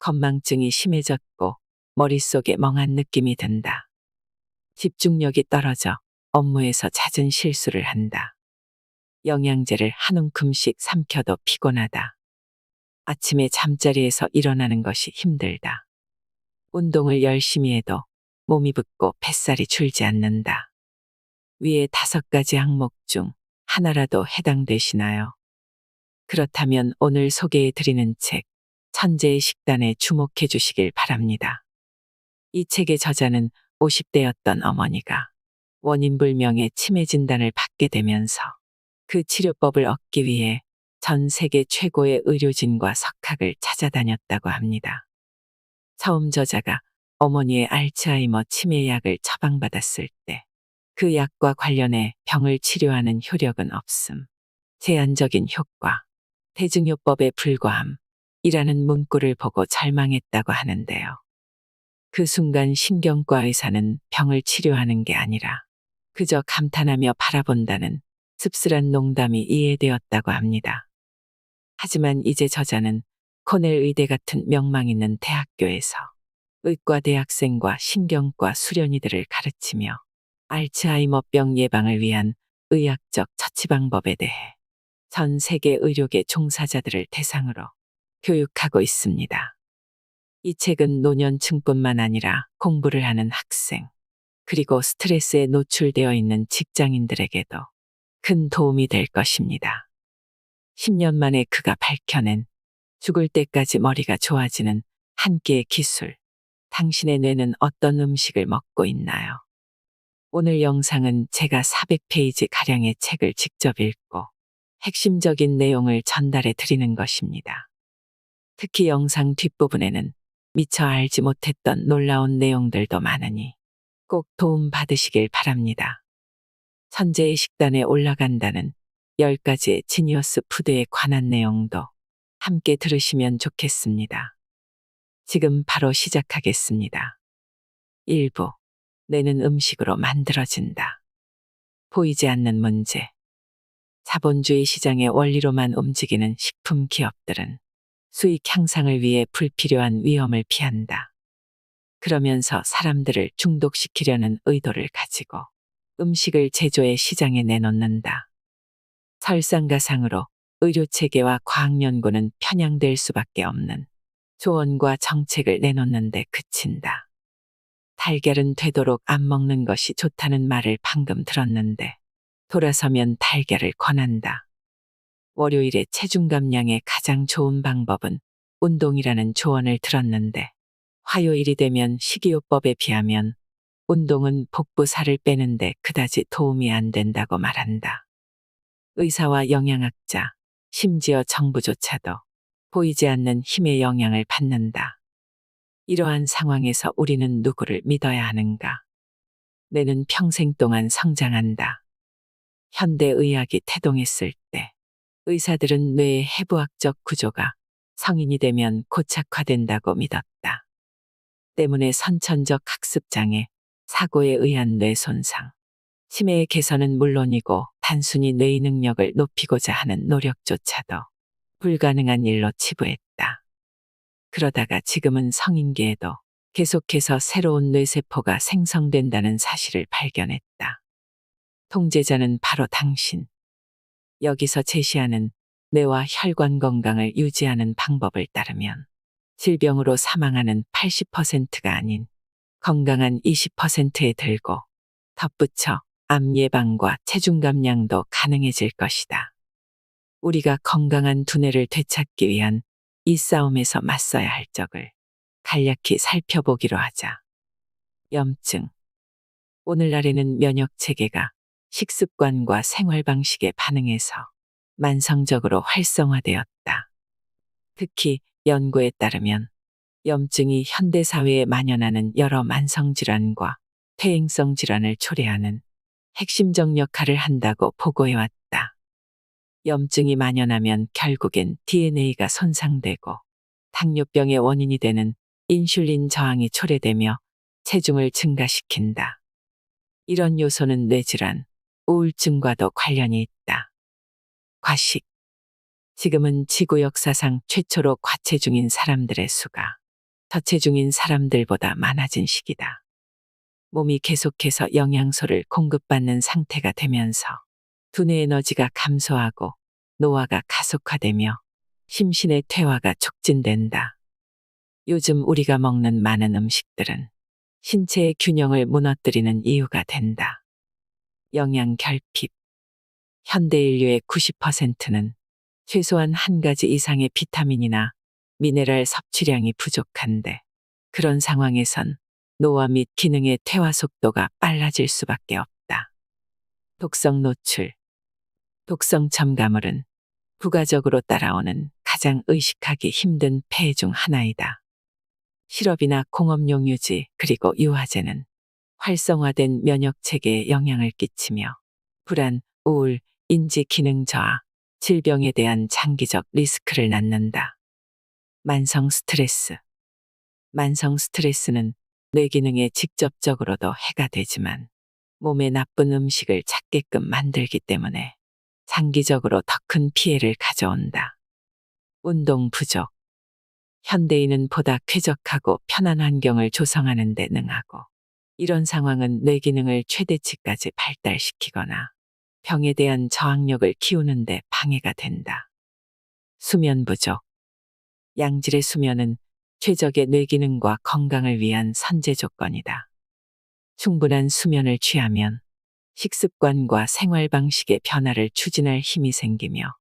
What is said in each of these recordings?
건망증이 심해졌고 머릿속에 멍한 느낌이 든다. 집중력이 떨어져 업무에서 잦은 실수를 한다. 영양제를 한 움큼씩 삼켜도 피곤하다. 아침에 잠자리에서 일어나는 것이 힘들다. 운동을 열심히 해도 몸이 붓고 뱃살이 줄지 않는다. 위에 5가지 항목 중 하나라도 해당되시나요? 그렇다면 오늘 소개해 드리는 책, 천재의 식단에 주목해 주시길 바랍니다. 이 책의 저자는 50대였던 어머니가 원인불명의 치매 진단을 받게 되면서 그 치료법을 얻기 위해 전 세계 최고의 의료진과 석학을 찾아다녔다고 합니다. 처음 저자가 어머니의 알츠하이머 치매약을 처방받았을 때 그 약과 관련해 병을 치료하는 효력은 없음, 제한적인 효과, 대증요법에 불과함이라는 문구를 보고 절망했다고 하는데요. 그 순간 신경과 의사는 병을 치료하는 게 아니라 그저 감탄하며 바라본다는 씁쓸한 농담이 이해되었다고 합니다. 하지만 이제 저자는 코넬 의대 같은 명망 있는 대학교에서 의과 대학생과 신경과 수련의들을 가르치며 알츠하이머병 예방을 위한 의학적 처치 방법에 대해 전 세계 의료계 종사자들을 대상으로 교육하고 있습니다. 이 책은 노년층뿐만 아니라 공부를 하는 학생, 그리고 스트레스에 노출되어 있는 직장인들에게도 큰 도움이 될 것입니다. 10년 만에 그가 밝혀낸 죽을 때까지 머리가 좋아지는 한 끼의 기술. 당신의 뇌는 어떤 음식을 먹고 있나요? 오늘 영상은 제가 400페이지 가량의 책을 직접 읽고 핵심적인 내용을 전달해 드리는 것입니다. 특히 영상 뒷부분에는 미처 알지 못했던 놀라운 내용들도 많으니 꼭 도움 받으시길 바랍니다. 천재의 식단에 올라간다는 10가지의 지니어스 푸드에 관한 내용도 함께 들으시면 좋겠습니다. 지금 바로 시작하겠습니다. 1부. 뇌는 음식으로 만들어진다. 보이지 않는 문제. 자본주의 시장의 원리로만 움직이는 식품 기업들은 수익 향상을 위해 불필요한 위험을 피한다. 그러면서 사람들을 중독시키려는 의도를 가지고 음식을 제조해 시장에 내놓는다. 설상가상으로 의료체계와 과학연구는 편향될 수밖에 없는 조언과 정책을 내놓는데 그친다. 달걀은 되도록 안 먹는 것이 좋다는 말을 방금 들었는데 돌아서면 달걀을 권한다. 월요일에 체중 감량에 가장 좋은 방법은 운동이라는 조언을 들었는데 화요일이 되면 식이요법에 비하면 운동은 복부살을 빼는데 그다지 도움이 안 된다고 말한다. 의사와 영양학자, 심지어 정부조차도 보이지 않는 힘의 영향을 받는다. 이러한 상황에서 우리는 누구를 믿어야 하는가? 뇌는 평생 동안 성장한다. 현대의학이 태동했을 때 의사들은 뇌의 해부학적 구조가 성인이 되면 고착화된다고 믿었다. 때문에 선천적 학습장애, 사고에 의한 뇌 손상, 치매의 개선은 물론이고 단순히 뇌의 능력을 높이고자 하는 노력조차도 불가능한 일로 치부했다. 그러다가 지금은 성인계에도 계속해서 새로운 뇌세포가 생성된다는 사실을 발견했다. 통제자는 바로 당신. 여기서 제시하는 뇌와 혈관 건강을 유지하는 방법을 따르면 질병으로 사망하는 80%가 아닌 건강한 20%에 들고 덧붙여 암 예방과 체중 감량도 가능해질 것이다. 우리가 건강한 두뇌를 되찾기 위한 이 싸움에서 맞서야 할 적을 간략히 살펴보기로 하자. 염증. 오늘날에는 면역체계가 식습관과 생활 방식에 반응해서 만성적으로 활성화되었다. 특히 연구에 따르면 염증이 현대사회에 만연하는 여러 만성질환과 퇴행성 질환을 초래하는 핵심적 역할을 한다고 보고해왔다. 염증이 만연하면 결국엔 DNA가 손상되고 당뇨병의 원인이 되는 인슐린 저항이 초래되며 체중을 증가시킨다. 이런 요소는 뇌질환, 우울증과도 관련이 있다. 과식. 지금은 지구 역사상 최초로 과체중인 사람들의 수가 저체중인 사람들보다 많아진 시기다. 몸이 계속해서 영양소를 공급받는 상태가 되면서 두뇌 에너지가 감소하고 노화가 가속화되며 심신의 퇴화가 촉진된다. 요즘 우리가 먹는 많은 음식들은 신체의 균형을 무너뜨리는 이유가 된다. 영양 결핍. 현대 인류의 90%는 최소한 한 가지 이상의 비타민이나 미네랄 섭취량이 부족한데, 그런 상황에선 노화 및 기능의 퇴화 속도가 빨라질 수밖에 없다. 독성 노출. 독성 첨가물은 부가적으로 따라오는 가장 의식하기 힘든 폐해 중 하나이다. 시럽이나 공업용 유지 그리고 유화제는 활성화된 면역 체계에 영향을 끼치며 불안, 우울, 인지 기능 저하, 질병에 대한 장기적 리스크를 낳는다. 만성 스트레스. 만성 스트레스는 뇌 기능에 직접적으로도 해가 되지만 몸에 나쁜 음식을 찾게끔 만들기 때문에 장기적으로 더 큰 피해를 가져온다. 운동 부족. 현대인은 보다 쾌적하고 편한 환경을 조성하는 데 능하고, 이런 상황은 뇌 기능을 최대치까지 발달시키거나 병에 대한 저항력을 키우는 데 방해가 된다. 수면 부족. 양질의 수면은 최적의 뇌 기능과 건강을 위한 선제 조건이다. 충분한 수면을 취하면 식습관과 생활 방식의 변화를 추진할 힘이 생기며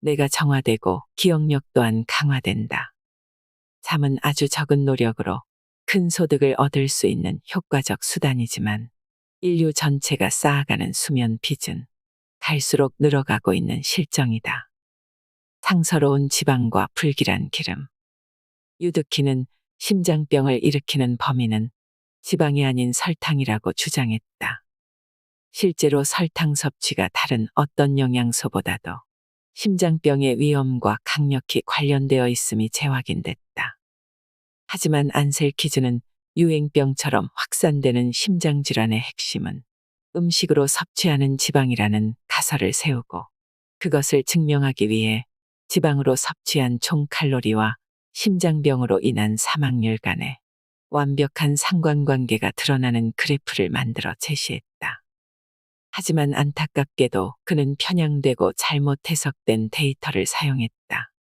뇌가 정화되고 기억력 또한 강화된다. 잠은 아주 적은 노력으로 큰 소득을 얻을 수 있는 효과적 수단이지만 인류 전체가 쌓아가는 수면 빚은 갈수록 늘어가고 있는 실정이다. 상서로운 지방과 불길한 기름. 유드키는 심장병을 일으키는 범인은 지방이 아닌 설탕이라고 주장했다. 실제로 설탕 섭취가 다른 어떤 영양소보다도 심장병의 위험과 강력히 관련되어 있음이 재확인됐다. 하지만 안셀키즈는 유행병처럼 확산되는 심장질환의 핵심은 음식으로 섭취하는 지방이라는 가설을 세우고, 그것을 증명하기 위해 지방으로 섭취한 총 칼로리와 심장병으로 인한 사망률 간에 완벽한 상관관계가 드러나는 그래프를 만들어 제시했다. 하지만 안타깝게도 그는 편향되고 잘못 해석된 데이터를 사용했다.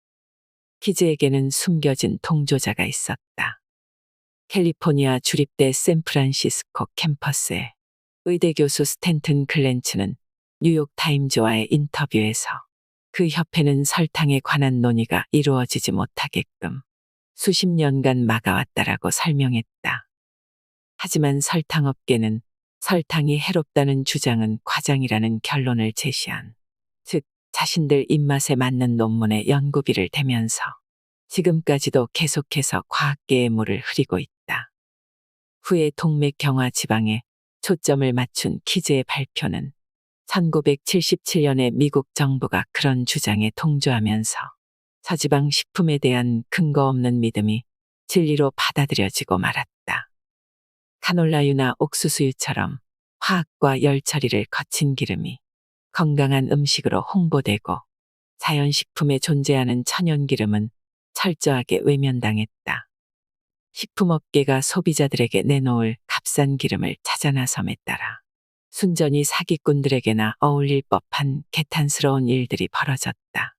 키즈에게는 숨겨진 동조자가 있었다. 캘리포니아 주립대 샌프란시스코 캠퍼스의 의대 교수 스탠튼 클렌츠는 뉴욕타임즈와의 인터뷰에서 그 협회는 설탕에 관한 논의가 이루어지지 못하게끔 수십 년간 막아왔다라고 설명했다. 하지만 설탕업계는 설탕이 해롭다는 주장은 과장이라는 결론을 제시한, 즉 자신들 입맛에 맞는 논문에 연구비를 대면서 지금까지도 계속해서 과학계의 물을 흐리고 있다. 후에 동맥경화 지방에 초점을 맞춘 키즈의 발표는 1977년에 미국 정부가 그런 주장에 동조하면서 저지방 식품에 대한 근거 없는 믿음이 진리로 받아들여지고 말았다. 카놀라유나 옥수수유처럼 화학과 열 처리를 거친 기름이 건강한 음식으로 홍보되고, 자연식품에 존재하는 천연기름은 철저하게 외면당했다. 식품업계가 소비자들에게 내놓을 값싼 기름을 찾아 나섬에 따라 순전히 사기꾼들에게나 어울릴 법한 개탄스러운 일들이 벌어졌다.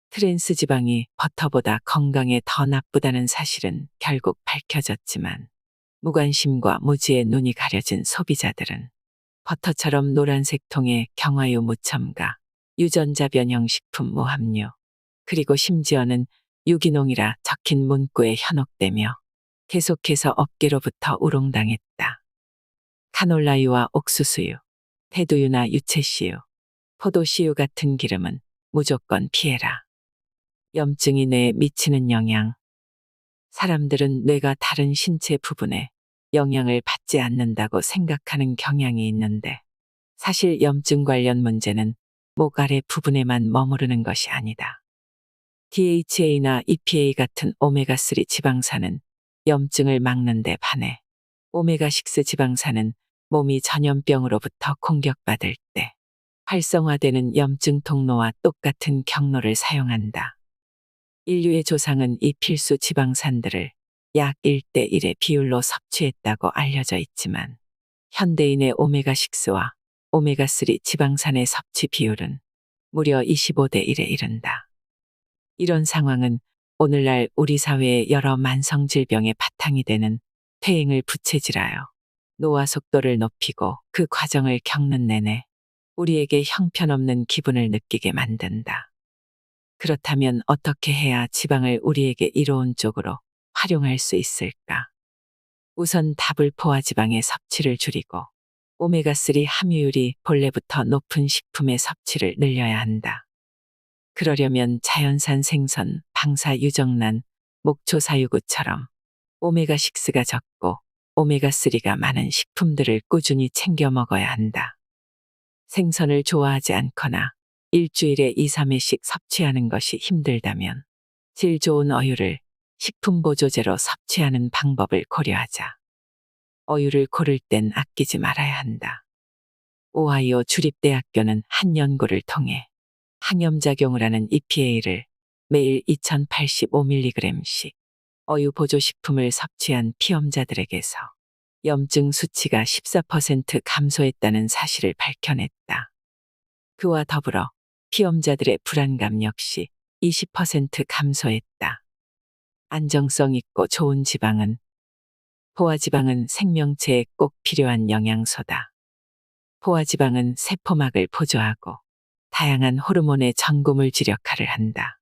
트랜스 지방이 버터보다 건강에 더 나쁘다는 사실은 결국 밝혀졌지만, 무관심과 무지에 눈이 가려진 소비자들은 버터처럼 노란색 통에 경화유 무첨가, 유전자 변형 식품 무함유, 그리고 심지어는 유기농이라 적힌 문구에 현혹되며 계속해서 업계로부터 우롱당했다. 카놀라유와 옥수수유, 테두유나 유채씨유, 포도씨유 같은 기름은 무조건 피해라. 염증이 뇌에 미치는 영향. 사람들은 뇌가 다른 신체 부분에 영향을 받지 않는다고 생각하는 경향이 있는데, 사실 염증 관련 문제는 목 아래 부분에만 머무르는 것이 아니다. DHA나 EPA 같은 오메가3 지방산은 염증을 막는 데 반해 오메가6 지방산은 몸이 전염병으로부터 공격받을 때 활성화되는 염증 통로와 똑같은 경로를 사용한다. 인류의 조상은 이 필수 지방산들을 약 1대1의 비율로 섭취했다고 알려져 있지만 현대인의 오메가6와 오메가3 지방산의 섭취 비율은 무려 25대1에 이른다. 이런 상황은 오늘날 우리 사회의 여러 만성 질병의 바탕이 되는 퇴행을 부채질하여 노화 속도를 높이고 그 과정을 겪는 내내 우리에게 형편없는 기분을 느끼게 만든다. 그렇다면 어떻게 해야 지방을 우리에게 이로운 쪽으로 활용할 수 있을까? 우선 다불 포화지방의 섭취를 줄이고 오메가3 함유율이 본래부터 높은 식품의 섭취를 늘려야 한다. 그러려면 자연산 생선, 방사 유정란, 목초 사유구처럼 오메가6가 적고 오메가3가 많은 식품들을 꾸준히 챙겨 먹어야 한다. 생선을 좋아하지 않거나 일주일에 2, 3회씩 섭취하는 것이 힘들다면 질 좋은 어유를 식품 보조제로 섭취하는 방법을 고려하자. 어유를 고를 땐 아끼지 말아야 한다. 오하이오 주립대학교는 한 연구를 통해 항염작용을 하는 EPA를 매일 2085mg씩 어유 보조식품을 섭취한 피험자들에게서 염증 수치가 14% 감소했다는 사실을 밝혀냈다. 그와 더불어 피험자들의 불안감 역시 20% 감소했다. 안정성 있고 좋은 지방은 포화지방은 생명체에 꼭 필요한 영양소다. 포화지방은 세포막을 보조하고 다양한 호르몬의 전고물질 역할을 한다.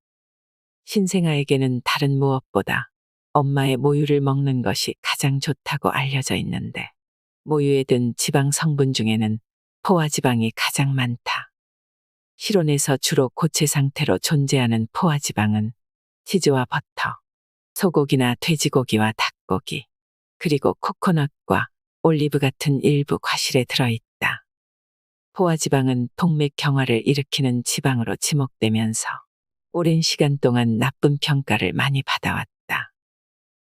신생아에게는 다른 무엇보다 엄마의 모유를 먹는 것이 가장 좋다고 알려져 있는데 모유에 든 지방 성분 중에는 포화지방이 가장 많다. 실온에서 주로 고체 상태로 존재하는 포화지방은 치즈와 버터, 소고기나 돼지고기와 닭고기, 그리고 코코넛과 올리브 같은 일부 과실에 들어있다. 포화지방은 동맥 경화를 일으키는 지방으로 지목되면서 오랜 시간 동안 나쁜 평가를 많이 받아왔다.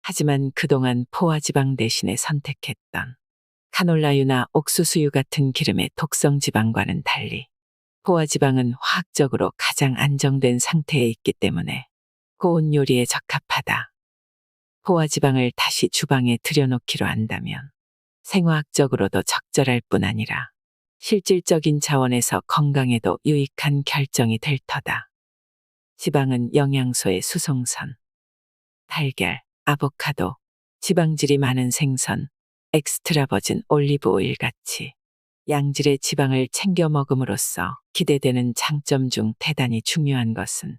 하지만 그동안 포화지방 대신에 선택했던 카놀라유나 옥수수유 같은 기름의 독성 지방과는 달리 포화지방은 화학적으로 가장 안정된 상태에 있기 때문에 고온 요리에 적합하다. 포화지방을 다시 주방에 들여놓기로 한다면 생화학적으로도 적절할 뿐 아니라 실질적인 차원에서 건강에도 유익한 결정이 될 터다. 지방은 영양소의 수송선. 달걀, 아보카도, 지방질이 많은 생선, 엑스트라버진 올리브 오일 같이 양질의 지방을 챙겨 먹음으로써 기대되는 장점 중 대단히 중요한 것은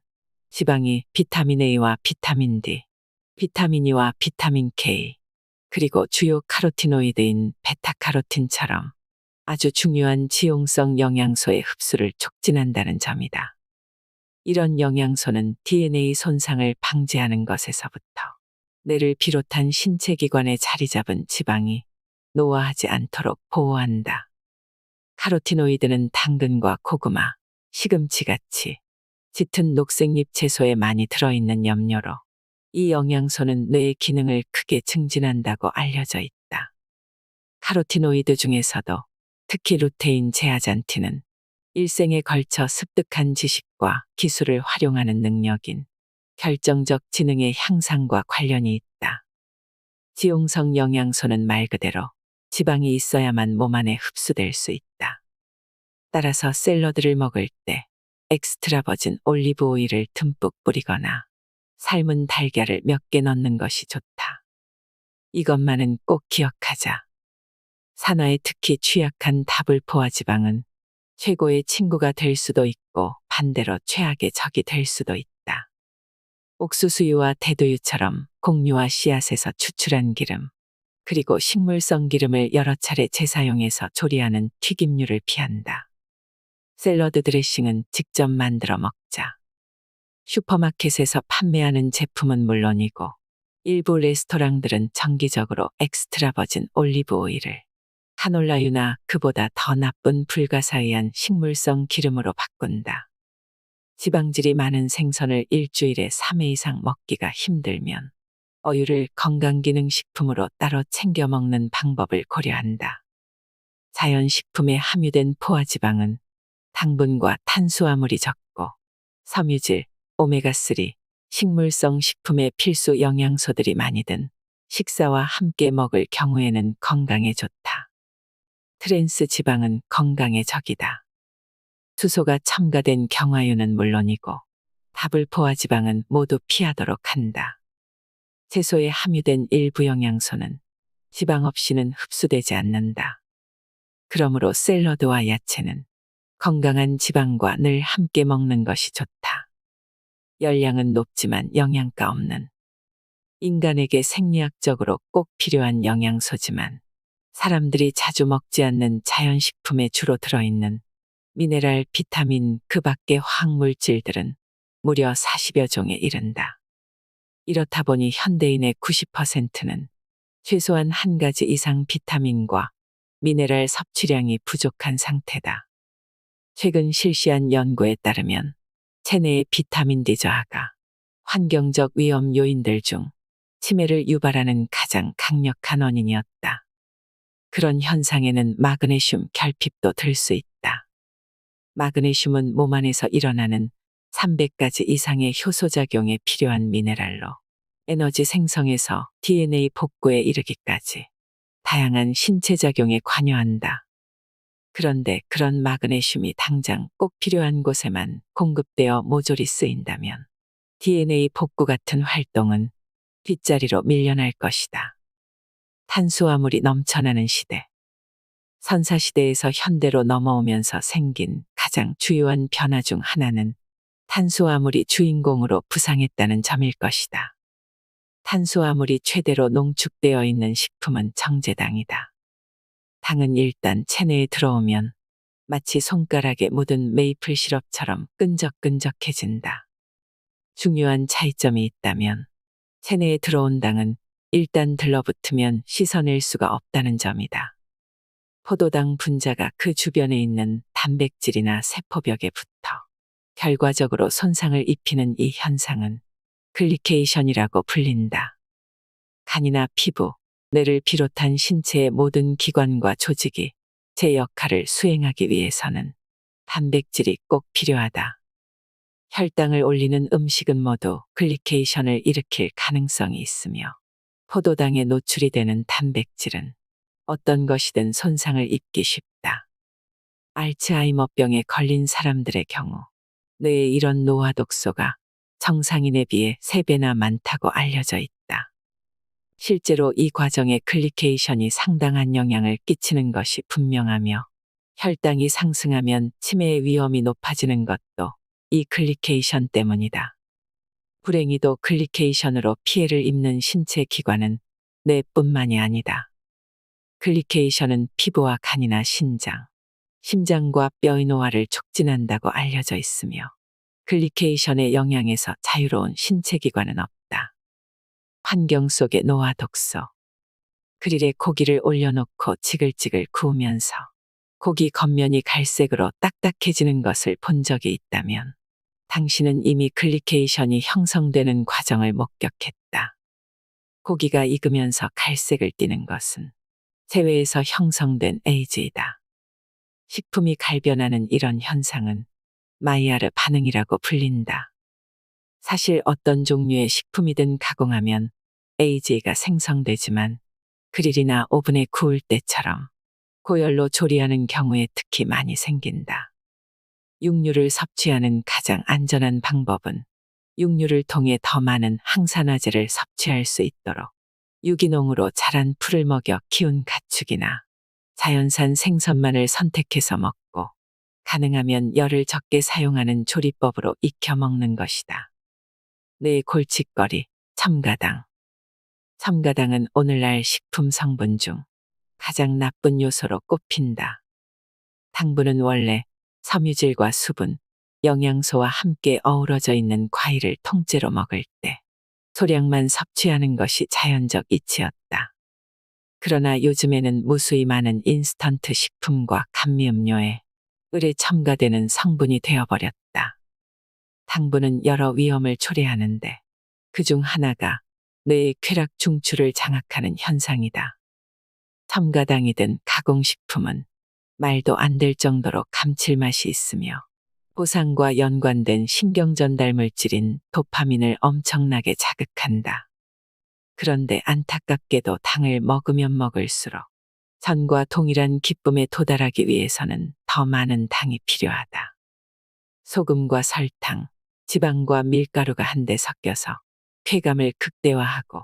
지방이 비타민 A와 비타민 D, 비타민 E와 비타민 K, 그리고 주요 카로티노이드인 베타카로틴처럼 아주 중요한 지용성 영양소의 흡수를 촉진한다는 점이다. 이런 영양소는 DNA 손상을 방지하는 것에서부터 뇌를 비롯한 신체 기관에 자리 잡은 지방이 노화하지 않도록 보호한다. 카로티노이드는 당근과 고구마, 시금치같이 짙은 녹색잎 채소에 많이 들어있는 염료로 이 영양소는 뇌의 기능을 크게 증진한다고 알려져 있다. 카로티노이드 중에서도 특히 루테인 제아잔틴은 일생에 걸쳐 습득한 지식과 기술을 활용하는 능력인 결정적 지능의 향상과 관련이 있다. 지용성 영양소는 말 그대로 지방이 있어야만 몸 안에 흡수될 수 있다. 따라서 샐러드를 먹을 때 엑스트라 버진 올리브 오일을 듬뿍 뿌리거나 삶은 달걀을 몇 개 넣는 것이 좋다. 이것만은 꼭 기억하자. 산화에 특히 취약한 다불 포화지방은 최고의 친구가 될 수도 있고 반대로 최악의 적이 될 수도 있다. 옥수수유와 대두유처럼 곡류와 씨앗에서 추출한 기름, 그리고 식물성 기름을 여러 차례 재사용해서 조리하는 튀김류를 피한다. 샐러드 드레싱은 직접 만들어 먹자. 슈퍼마켓에서 판매하는 제품은 물론이고 일부 레스토랑들은 정기적으로 엑스트라 버진 올리브 오일을 카놀라유나 그보다 더 나쁜 불가사의한 식물성 기름으로 바꾼다. 지방질이 많은 생선을 일주일에 3회 이상 먹기가 힘들면 어유를 건강기능식품으로 따로 챙겨 먹는 방법을 고려한다. 자연식품에 함유된 포화지방은 당분과 탄수화물이 적고 섬유질, 오메가3, 식물성 식품의 필수 영양소들이 많이 든 식사와 함께 먹을 경우에는 건강에 좋다. 트랜스 지방은 건강의 적이다. 수소가 첨가된 경화유는 물론이고 다불 포화 지방은 모두 피하도록 한다. 채소에 함유된 일부 영양소는 지방 없이는 흡수되지 않는다. 그러므로 샐러드와 야채는 건강한 지방과 늘 함께 먹는 것이 좋다. 열량은 높지만 영양가 없는 인간에게 생리학적으로 꼭 필요한 영양소지만 사람들이 자주 먹지 않는 자연식품에 주로 들어있는 미네랄, 비타민, 그 밖의 화학물질들은 무려 40여 종에 이른다. 이렇다 보니 현대인의 90%는 최소한 한 가지 이상 비타민과 미네랄 섭취량이 부족한 상태다. 최근 실시한 연구에 따르면 체내의 비타민 D 저하가 환경적 위험 요인들 중 치매를 유발하는 가장 강력한 원인이었다. 그런 현상에는 마그네슘 결핍도 들 수 있다. 마그네슘은 몸 안에서 일어나는 300가지 이상의 효소작용에 필요한 미네랄로 에너지 생성에서 DNA 복구에 이르기까지 다양한 신체작용에 관여한다. 그런데 그런 마그네슘이 당장 꼭 필요한 곳에만 공급되어 모조리 쓰인다면 DNA 복구 같은 활동은 뒷자리로 밀려날 것이다. 탄수화물이 넘쳐나는 시대. 선사시대에서 현대로 넘어오면서 생긴 가장 주요한 변화 중 하나는 탄수화물이 주인공으로 부상했다는 점일 것이다. 탄수화물이 최대로 농축되어 있는 식품은 정제당이다. 당은 일단 체내에 들어오면 마치 손가락에 묻은 메이플 시럽처럼 끈적끈적해진다. 중요한 차이점이 있다면 체내에 들어온 당은 일단 들러붙으면 씻어낼 수가 없다는 점이다. 포도당 분자가 그 주변에 있는 단백질이나 세포벽에 붙어 결과적으로 손상을 입히는 이 현상은 글리케이션이라고 불린다. 간이나 피부, 뇌를 비롯한 신체의 모든 기관과 조직이 제 역할을 수행하기 위해서는 단백질이 꼭 필요하다. 혈당을 올리는 음식은 모두 글리케이션을 일으킬 가능성이 있으며 포도당에 노출이 되는 단백질은 어떤 것이든 손상을 입기 쉽다. 알츠하이머병에 걸린 사람들의 경우 뇌에 이런 노화 독소가 정상인에 비해 3배나 많다고 알려져 있다. 실제로 이 과정에 글리케이션이 상당한 영향을 끼치는 것이 분명하며 혈당이 상승하면 치매의 위험이 높아지는 것도 이 글리케이션 때문이다. 불행히도 글리케이션으로 피해를 입는 신체 기관은 뇌뿐만이 아니다. 글리케이션은 피부와 간이나 신장, 심장과 뼈의 노화를 촉진한다고 알려져 있으며 글리케이션의 영향에서 자유로운 신체 기관은 없다. 환경 속의 노화 독소. 그릴에 고기를 올려놓고 지글지글 구우면서 고기 겉면이 갈색으로 딱딱해지는 것을 본 적이 있다면 당신은 이미 글리케이션이 형성되는 과정을 목격했다. 고기가 익으면서 갈색을 띠는 것은 체외에서 형성된 에이즈이다. 식품이 갈변하는 이런 현상은 마이야르 반응이라고 불린다. 사실 어떤 종류의 식품이든 가공하면 에이즈가 생성되지만 그릴이나 오븐에 구울 때처럼 고열로 조리하는 경우에 특히 많이 생긴다. 육류를 섭취하는 가장 안전한 방법은 육류를 통해 더 많은 항산화제를 섭취할 수 있도록 유기농으로 자란 풀을 먹여 키운 가축이나 자연산 생선만을 선택해서 먹고 가능하면 열을 적게 사용하는 조리법으로 익혀 먹는 것이다. 뇌 골칫거리, 첨가당. 첨가당은 오늘날 식품 성분 중 가장 나쁜 요소로 꼽힌다. 당분은 원래 섬유질과 수분, 영양소와 함께 어우러져 있는 과일을 통째로 먹을 때 소량만 섭취하는 것이 자연적 이치였다. 그러나 요즘에는 무수히 많은 인스턴트 식품과 감미음료에 을에 첨가되는 성분이 되어버렸다. 당분은 여러 위험을 초래하는데 그중 하나가 뇌의 쾌락 중추를 장악하는 현상이다. 첨가당이든 가공식품은 말도 안 될 정도로 감칠맛이 있으며 보상과 연관된 신경전달 물질인 도파민을 엄청나게 자극한다. 그런데 안타깝게도 당을 먹으면 먹을수록 전과 동일한 기쁨에 도달하기 위해서는 더 많은 당이 필요하다. 소금과 설탕, 지방과 밀가루가 한데 섞여서 쾌감을 극대화하고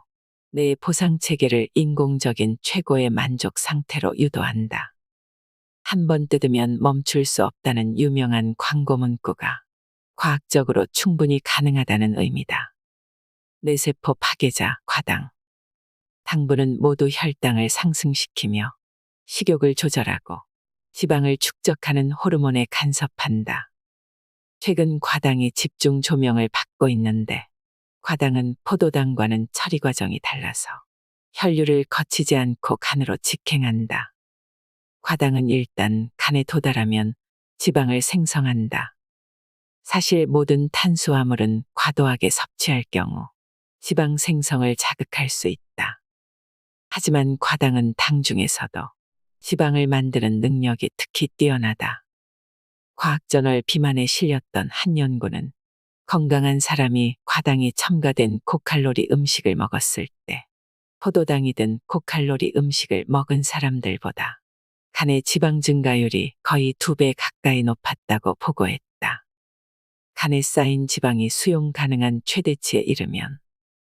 뇌의 보상 체계를 인공적인 최고의 만족 상태로 유도한다. 한 번 뜯으면 멈출 수 없다는 유명한 광고 문구가 과학적으로 충분히 가능하다는 의미다. 뇌세포 파괴자 과당. 당분은 모두 혈당을 상승시키며 식욕을 조절하고 지방을 축적하는 호르몬에 간섭한다. 최근 과당이 집중 조명을 받고 있는데 과당은 포도당과는 처리 과정이 달라서 혈류를 거치지 않고 간으로 직행한다. 과당은 일단 간에 도달하면 지방을 생성한다. 사실 모든 탄수화물은 과도하게 섭취할 경우 지방 생성을 자극할 수 있다. 하지만 과당은 당 중에서도 지방을 만드는 능력이 특히 뛰어나다. 과학저널 비만에 실렸던 한 연구는 건강한 사람이 과당이 첨가된 고칼로리 음식을 먹었을 때 포도당이든 고칼로리 음식을 먹은 사람들보다 간의 지방 증가율이 거의 2배 가까이 높았다고 보고했다. 간에 쌓인 지방이 수용 가능한 최대치에 이르면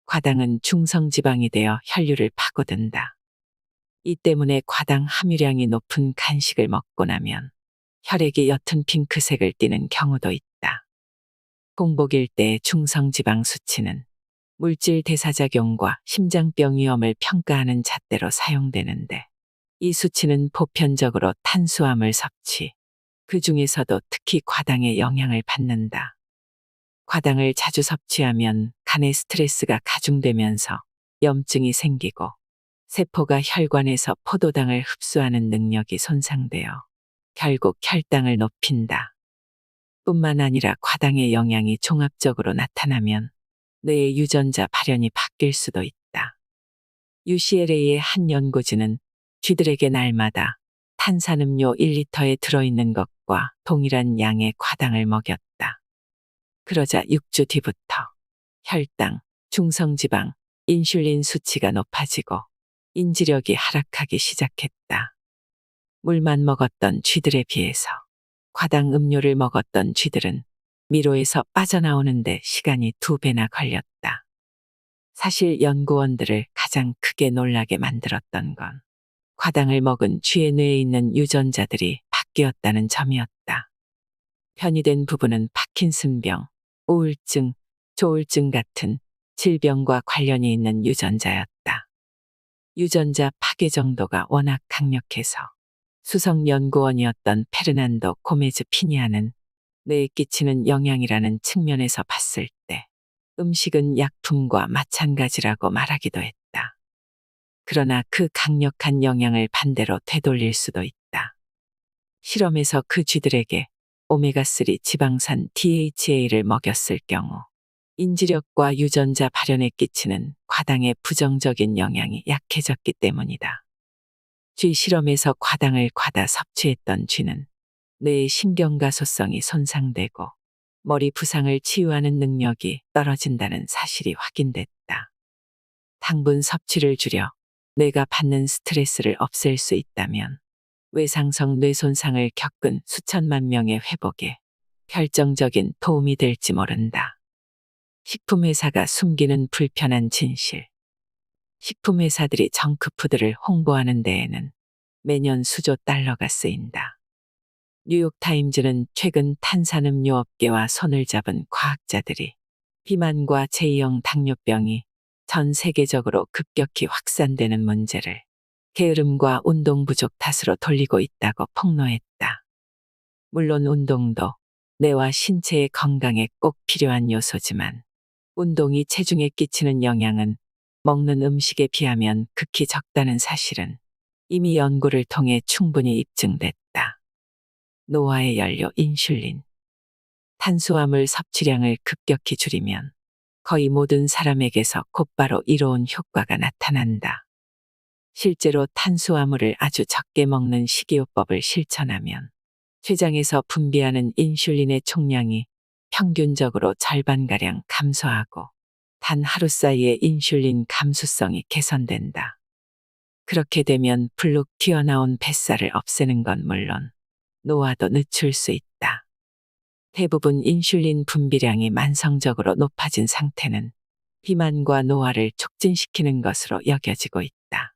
과당은 중성지방이 되어 혈류를 파고든다. 이 때문에 과당 함유량이 높은 간식을 먹고 나면 혈액이 옅은 핑크색을 띠는 경우도 있다. 공복일 때 중성지방 수치는 물질 대사작용과 심장병 위험을 평가하는 잣대로 사용되는데 이 수치는 보편적으로 탄수화물 섭취, 그 중에서도 특히 과당의 영향을 받는다. 과당을 자주 섭취하면 간의 스트레스가 가중되면서 염증이 생기고 세포가 혈관에서 포도당을 흡수하는 능력이 손상되어 결국 혈당을 높인다. 뿐만 아니라 과당의 영향이 종합적으로 나타나면 뇌의 유전자 발현이 바뀔 수도 있다. UCLA의 한 연구진은 쥐들에게 날마다 탄산음료 1리터에 들어있는 것과 동일한 양의 과당을 먹였다. 그러자 6주 뒤부터 혈당, 중성지방, 인슐린 수치가 높아지고 인지력이 하락하기 시작했다. 물만 먹었던 쥐들에 비해서 과당 음료를 먹었던 쥐들은 미로에서 빠져나오는데 시간이 2배나 걸렸다. 사실 연구원들을 가장 크게 놀라게 만들었던 건 과당을 먹은 쥐의 뇌에 있는 유전자들이 바뀌었다는 점이었다. 변이된 부분은 파킨슨병, 우울증, 조울증 같은 질병과 관련이 있는 유전자였다. 유전자 파괴 정도가 워낙 강력해서 수석 연구원이었던 페르난도 고메즈 피니아는 뇌에 끼치는 영향이라는 측면에서 봤을 때 음식은 약품과 마찬가지라고 말하기도 했다. 그러나 그 강력한 영향을 반대로 되돌릴 수도 있다. 실험에서 그 쥐들에게 오메가3 지방산 DHA를 먹였을 경우 인지력과 유전자 발현에 끼치는 과당의 부정적인 영향이 약해졌기 때문이다. 쥐 실험에서 과당을 과다 섭취했던 쥐는 뇌의 신경가소성이 손상되고 머리 부상을 치유하는 능력이 떨어진다는 사실이 확인됐다. 당분 섭취를 줄여 뇌가 받는 스트레스를 없앨 수 있다면 외상성 뇌손상을 겪은 수천만 명의 회복에 결정적인 도움이 될지 모른다. 식품회사가 숨기는 불편한 진실. 식품회사들이 정크푸드를 홍보하는 데에는 매년 수조 달러가 쓰인다. 뉴욕타임즈는 최근 탄산음료 업계와 손을 잡은 과학자들이 비만과 제2형 당뇨병이 전 세계적으로 급격히 확산되는 문제를 게으름과 운동 부족 탓으로 돌리고 있다고 폭로했다. 물론 운동도 뇌와 신체의 건강에 꼭 필요한 요소지만 운동이 체중에 끼치는 영향은 먹는 음식에 비하면 극히 적다는 사실은 이미 연구를 통해 충분히 입증됐다. 노화의 연료 인슐린. 탄수화물 섭취량을 급격히 줄이면 거의 모든 사람에게서 곧바로 이로운 효과가 나타난다. 실제로 탄수화물을 아주 적게 먹는 식이요법을 실천하면 췌장에서 분비하는 인슐린의 총량이 평균적으로 절반가량 감소하고 단 하루 사이에 인슐린 감수성이 개선된다. 그렇게 되면 불룩 튀어나온 뱃살을 없애는 건 물론 노화도 늦출 수 있다. 대부분 인슐린 분비량이 만성적으로 높아진 상태는 비만과 노화를 촉진시키는 것으로 여겨지고 있다.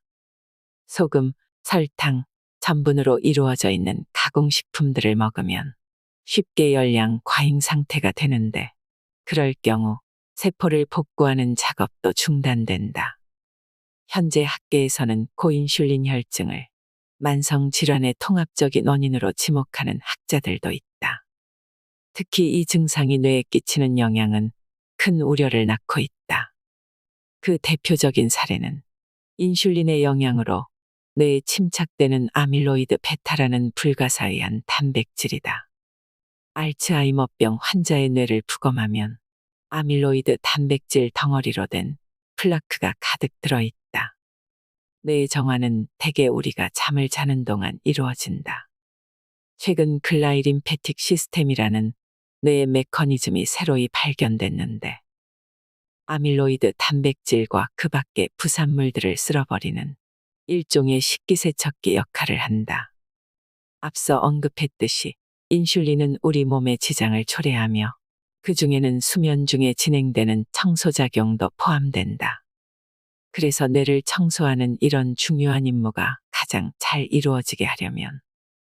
소금, 설탕, 전분으로 이루어져 있는 가공식품들을 먹으면 쉽게 열량 과잉 상태가 되는데 그럴 경우 세포를 복구하는 작업도 중단된다. 현재 학계에서는 고인슐린 혈증을 만성 질환의 통합적인 원인으로 지목하는 학자들도 있다. 특히 이 증상이 뇌에 끼치는 영향은 큰 우려를 낳고 있다. 그 대표적인 사례는 인슐린의 영향으로 뇌에 침착되는 아밀로이드 베타라는 불가사의한 단백질이다. 알츠하이머병 환자의 뇌를 부검하면 아밀로이드 단백질 덩어리로 된 플라크가 가득 들어있다. 뇌의 정화는 대개 우리가 잠을 자는 동안 이루어진다. 최근 글라이림페틱 시스템이라는 뇌의 메커니즘이 새로이 발견됐는데 아밀로이드 단백질과 그 밖의 부산물들을 쓸어버리는 일종의 식기세척기 역할을 한다. 앞서 언급했듯이 인슐린은 우리 몸의 지장을 초래하며 그 중에는 수면 중에 진행되는 청소작용도 포함된다. 그래서 뇌를 청소하는 이런 중요한 임무가 가장 잘 이루어지게 하려면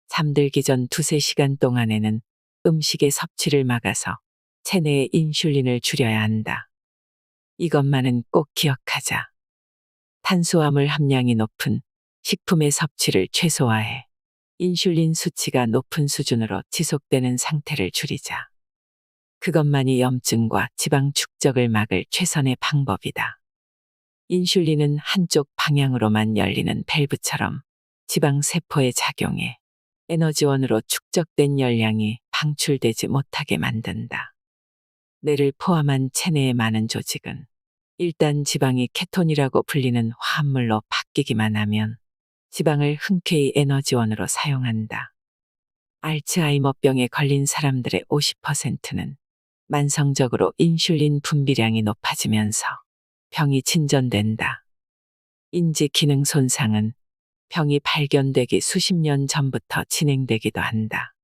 잠들기 전 2~3시간 동안에는 음식의 섭취를 막아서 체내의 인슐린을 줄여야 한다. 이것만은 꼭 기억하자. 탄수화물 함량이 높은 식품의 섭취를 최소화해 인슐린 수치가 높은 수준으로 지속되는 상태를 줄이자. 그것만이 염증과 지방 축적을 막을 최선의 방법이다. 인슐린은 한쪽 방향으로만 열리는 밸브처럼 지방 세포에 작용해 에너지원으로 축적된 열량이 방출되지 못하게 만든다. 뇌를 포함한 체내의 많은 조직은 일단 지방이 케톤이라고 불리는 화합물로 바뀌기만 하면 지방을 흔쾌히 에너지원으로 사용한다. 알츠하이머병에 걸린 사람들의 50%는 만성적으로 인슐린 분비량이 높아지면서 병이 진전된다. 인지 기능 손상은 병이 발견되기 수십 년 전부터 진행되기도 한다.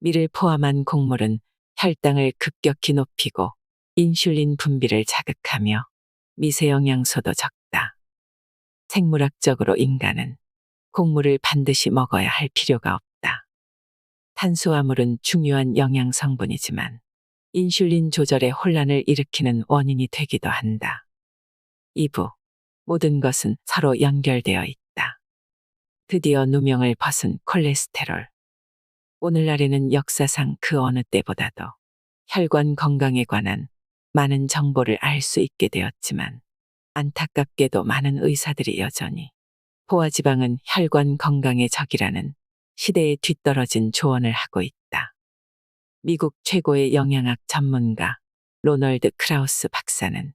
밀을 포함한 곡물은 혈당을 급격히 높이고 인슐린 분비를 자극하며 미세 영양소도 적다. 생물학적으로 인간은 곡물을 반드시 먹어야 할 필요가 없다. 탄수화물은 중요한 영양 성분이지만 인슐린 조절에 혼란을 일으키는 원인이 되기도 한다. 2부. 모든 것은 서로 연결되어 있다. 드디어 누명을 벗은 콜레스테롤. 오늘날에는 역사상 그 어느 때보다도 혈관 건강에 관한 많은 정보를 알 수 있게 되었지만 안타깝게도 많은 의사들이 여전히 포화지방은 혈관 건강의 적이라는 시대에 뒤떨어진 조언을 하고 있다. 미국 최고의 영양학 전문가 로널드 크라우스 박사는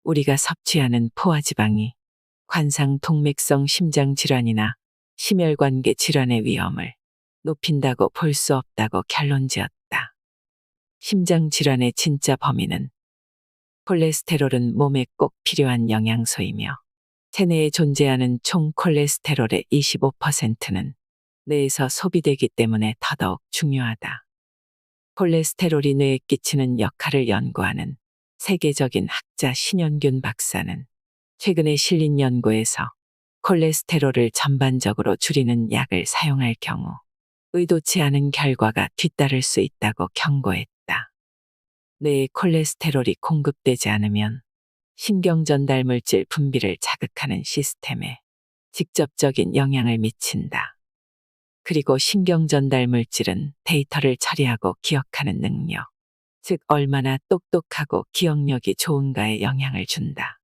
우리가 섭취하는 포화지방이 관상 동맥성 심장질환이나 심혈관계 질환의 위험을 높인다고 볼 수 없다고 결론지었다. 심장질환의 진짜 범인은 콜레스테롤은 몸에 꼭 필요한 영양소이며 체내에 존재하는 총 콜레스테롤의 25%는 뇌에서 소비되기 때문에 더더욱 중요하다. 콜레스테롤이 뇌에 끼치는 역할을 연구하는 세계적인 학자 신현균 박사는 최근에 실린 연구에서 콜레스테롤을 전반적으로 줄이는 약을 사용할 경우 의도치 않은 결과가 뒤따를 수 있다고 경고했다. 뇌에 콜레스테롤이 공급되지 않으면 신경전달물질 분비를 자극하는 시스템에 직접적인 영향을 미친다. 그리고 신경전달물질은 데이터를 처리하고 기억하는 능력, 즉 얼마나 똑똑하고 기억력이 좋은가에 영향을 준다.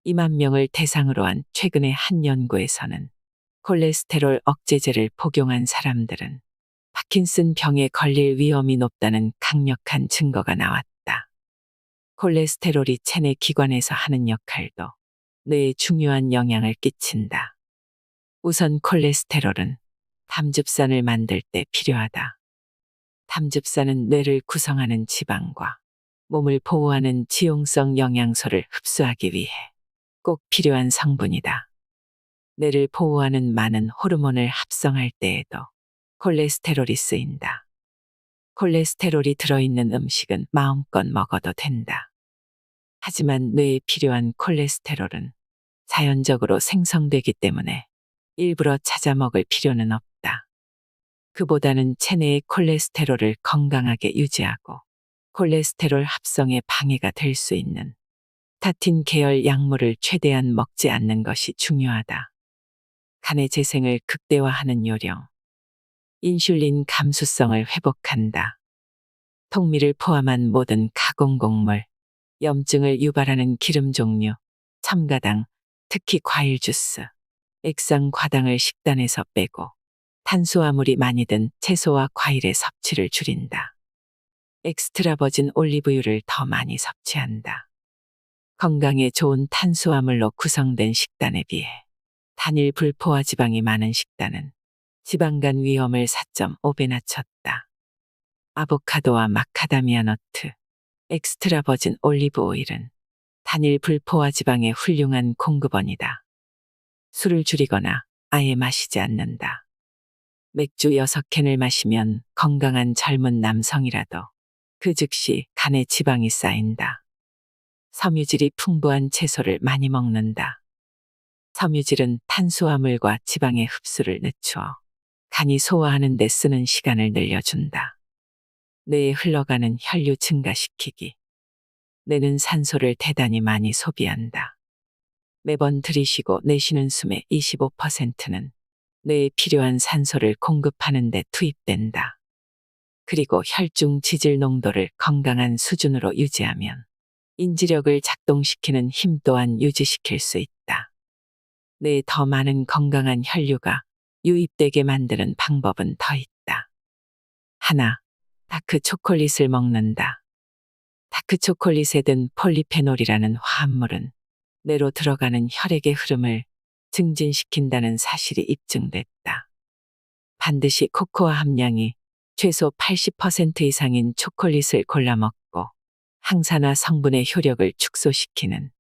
2만 명을 대상으로 한 최근의 한 연구에서는 콜레스테롤 억제제를 복용한 사람들은 파킨슨 병에 걸릴 위험이 높다는 강력한 증거가 나왔다. 콜레스테롤이 체내 기관에서 하는 역할도 뇌에 중요한 영향을 끼친다. 우선 콜레스테롤은 담즙산을 만들 때 필요하다. 담즙산은 뇌를 구성하는 지방과 몸을 보호하는 지용성 영양소를 흡수하기 위해 꼭 필요한 성분이다. 뇌를 보호하는 많은 호르몬을 합성할 때에도 콜레스테롤이 쓰인다. 콜레스테롤이 들어있는 음식은 마음껏 먹어도 된다. 하지만 뇌에 필요한 콜레스테롤은 자연적으로 생성되기 때문에 일부러 찾아 먹을 필요는 없다. 그보다는 체내의 콜레스테롤을 건강하게 유지하고 콜레스테롤 합성에 방해가 될 수 있는 스타틴 계열 약물을 최대한 먹지 않는 것이 중요하다. 간의 재생을 극대화하는 요령. 인슐린 감수성을 회복한다. 통밀을 포함한 모든 가공곡물, 염증을 유발하는 기름 종류, 첨가당, 특히 과일 주스, 액상 과당을 식단에서 빼고 탄수화물이 많이 든 채소와 과일의 섭취를 줄인다. 엑스트라 버진 올리브유를 더 많이 섭취한다. 건강에 좋은 탄수화물로 구성된 식단에 비해 단일 불포화 지방이 많은 식단은 지방간 위험을 4.5배 낮췄다. 아보카도와 마카다미아 너트, 엑스트라 버진 올리브 오일은 단일 불포화 지방의 훌륭한 공급원이다. 술을 줄이거나 아예 마시지 않는다. 맥주 6캔을 마시면 건강한 젊은 남성이라도 그 즉시 간에 지방이 쌓인다. 섬유질이 풍부한 채소를 많이 먹는다. 섬유질은 탄수화물과 지방의 흡수를 늦추어 간이 소화하는 데 쓰는 시간을 늘려준다. 뇌에 흘러가는 혈류 증가시키기. 뇌는 산소를 대단히 많이 소비한다. 매번 들이쉬고 내쉬는 숨의 25%는 뇌에 필요한 산소를 공급하는 데 투입된다. 그리고 혈중 지질 농도를 건강한 수준으로 유지하면 인지력을 작동시키는 힘 또한 유지시킬 수 있다. 뇌에 더 많은 건강한 혈류가 유입되게 만드는 방법은 더 있다. 하나, 다크 초콜릿을 먹는다. 다크 초콜릿에 든 폴리페놀이라는 화합물은 뇌로 들어가는 혈액의 흐름을 증진시킨다는 사실이 입증됐다. 반드시 코코아 함량이 최소 80% 이상인 초콜릿을 골라 먹고 항산화 성분의 효력을 축소시키는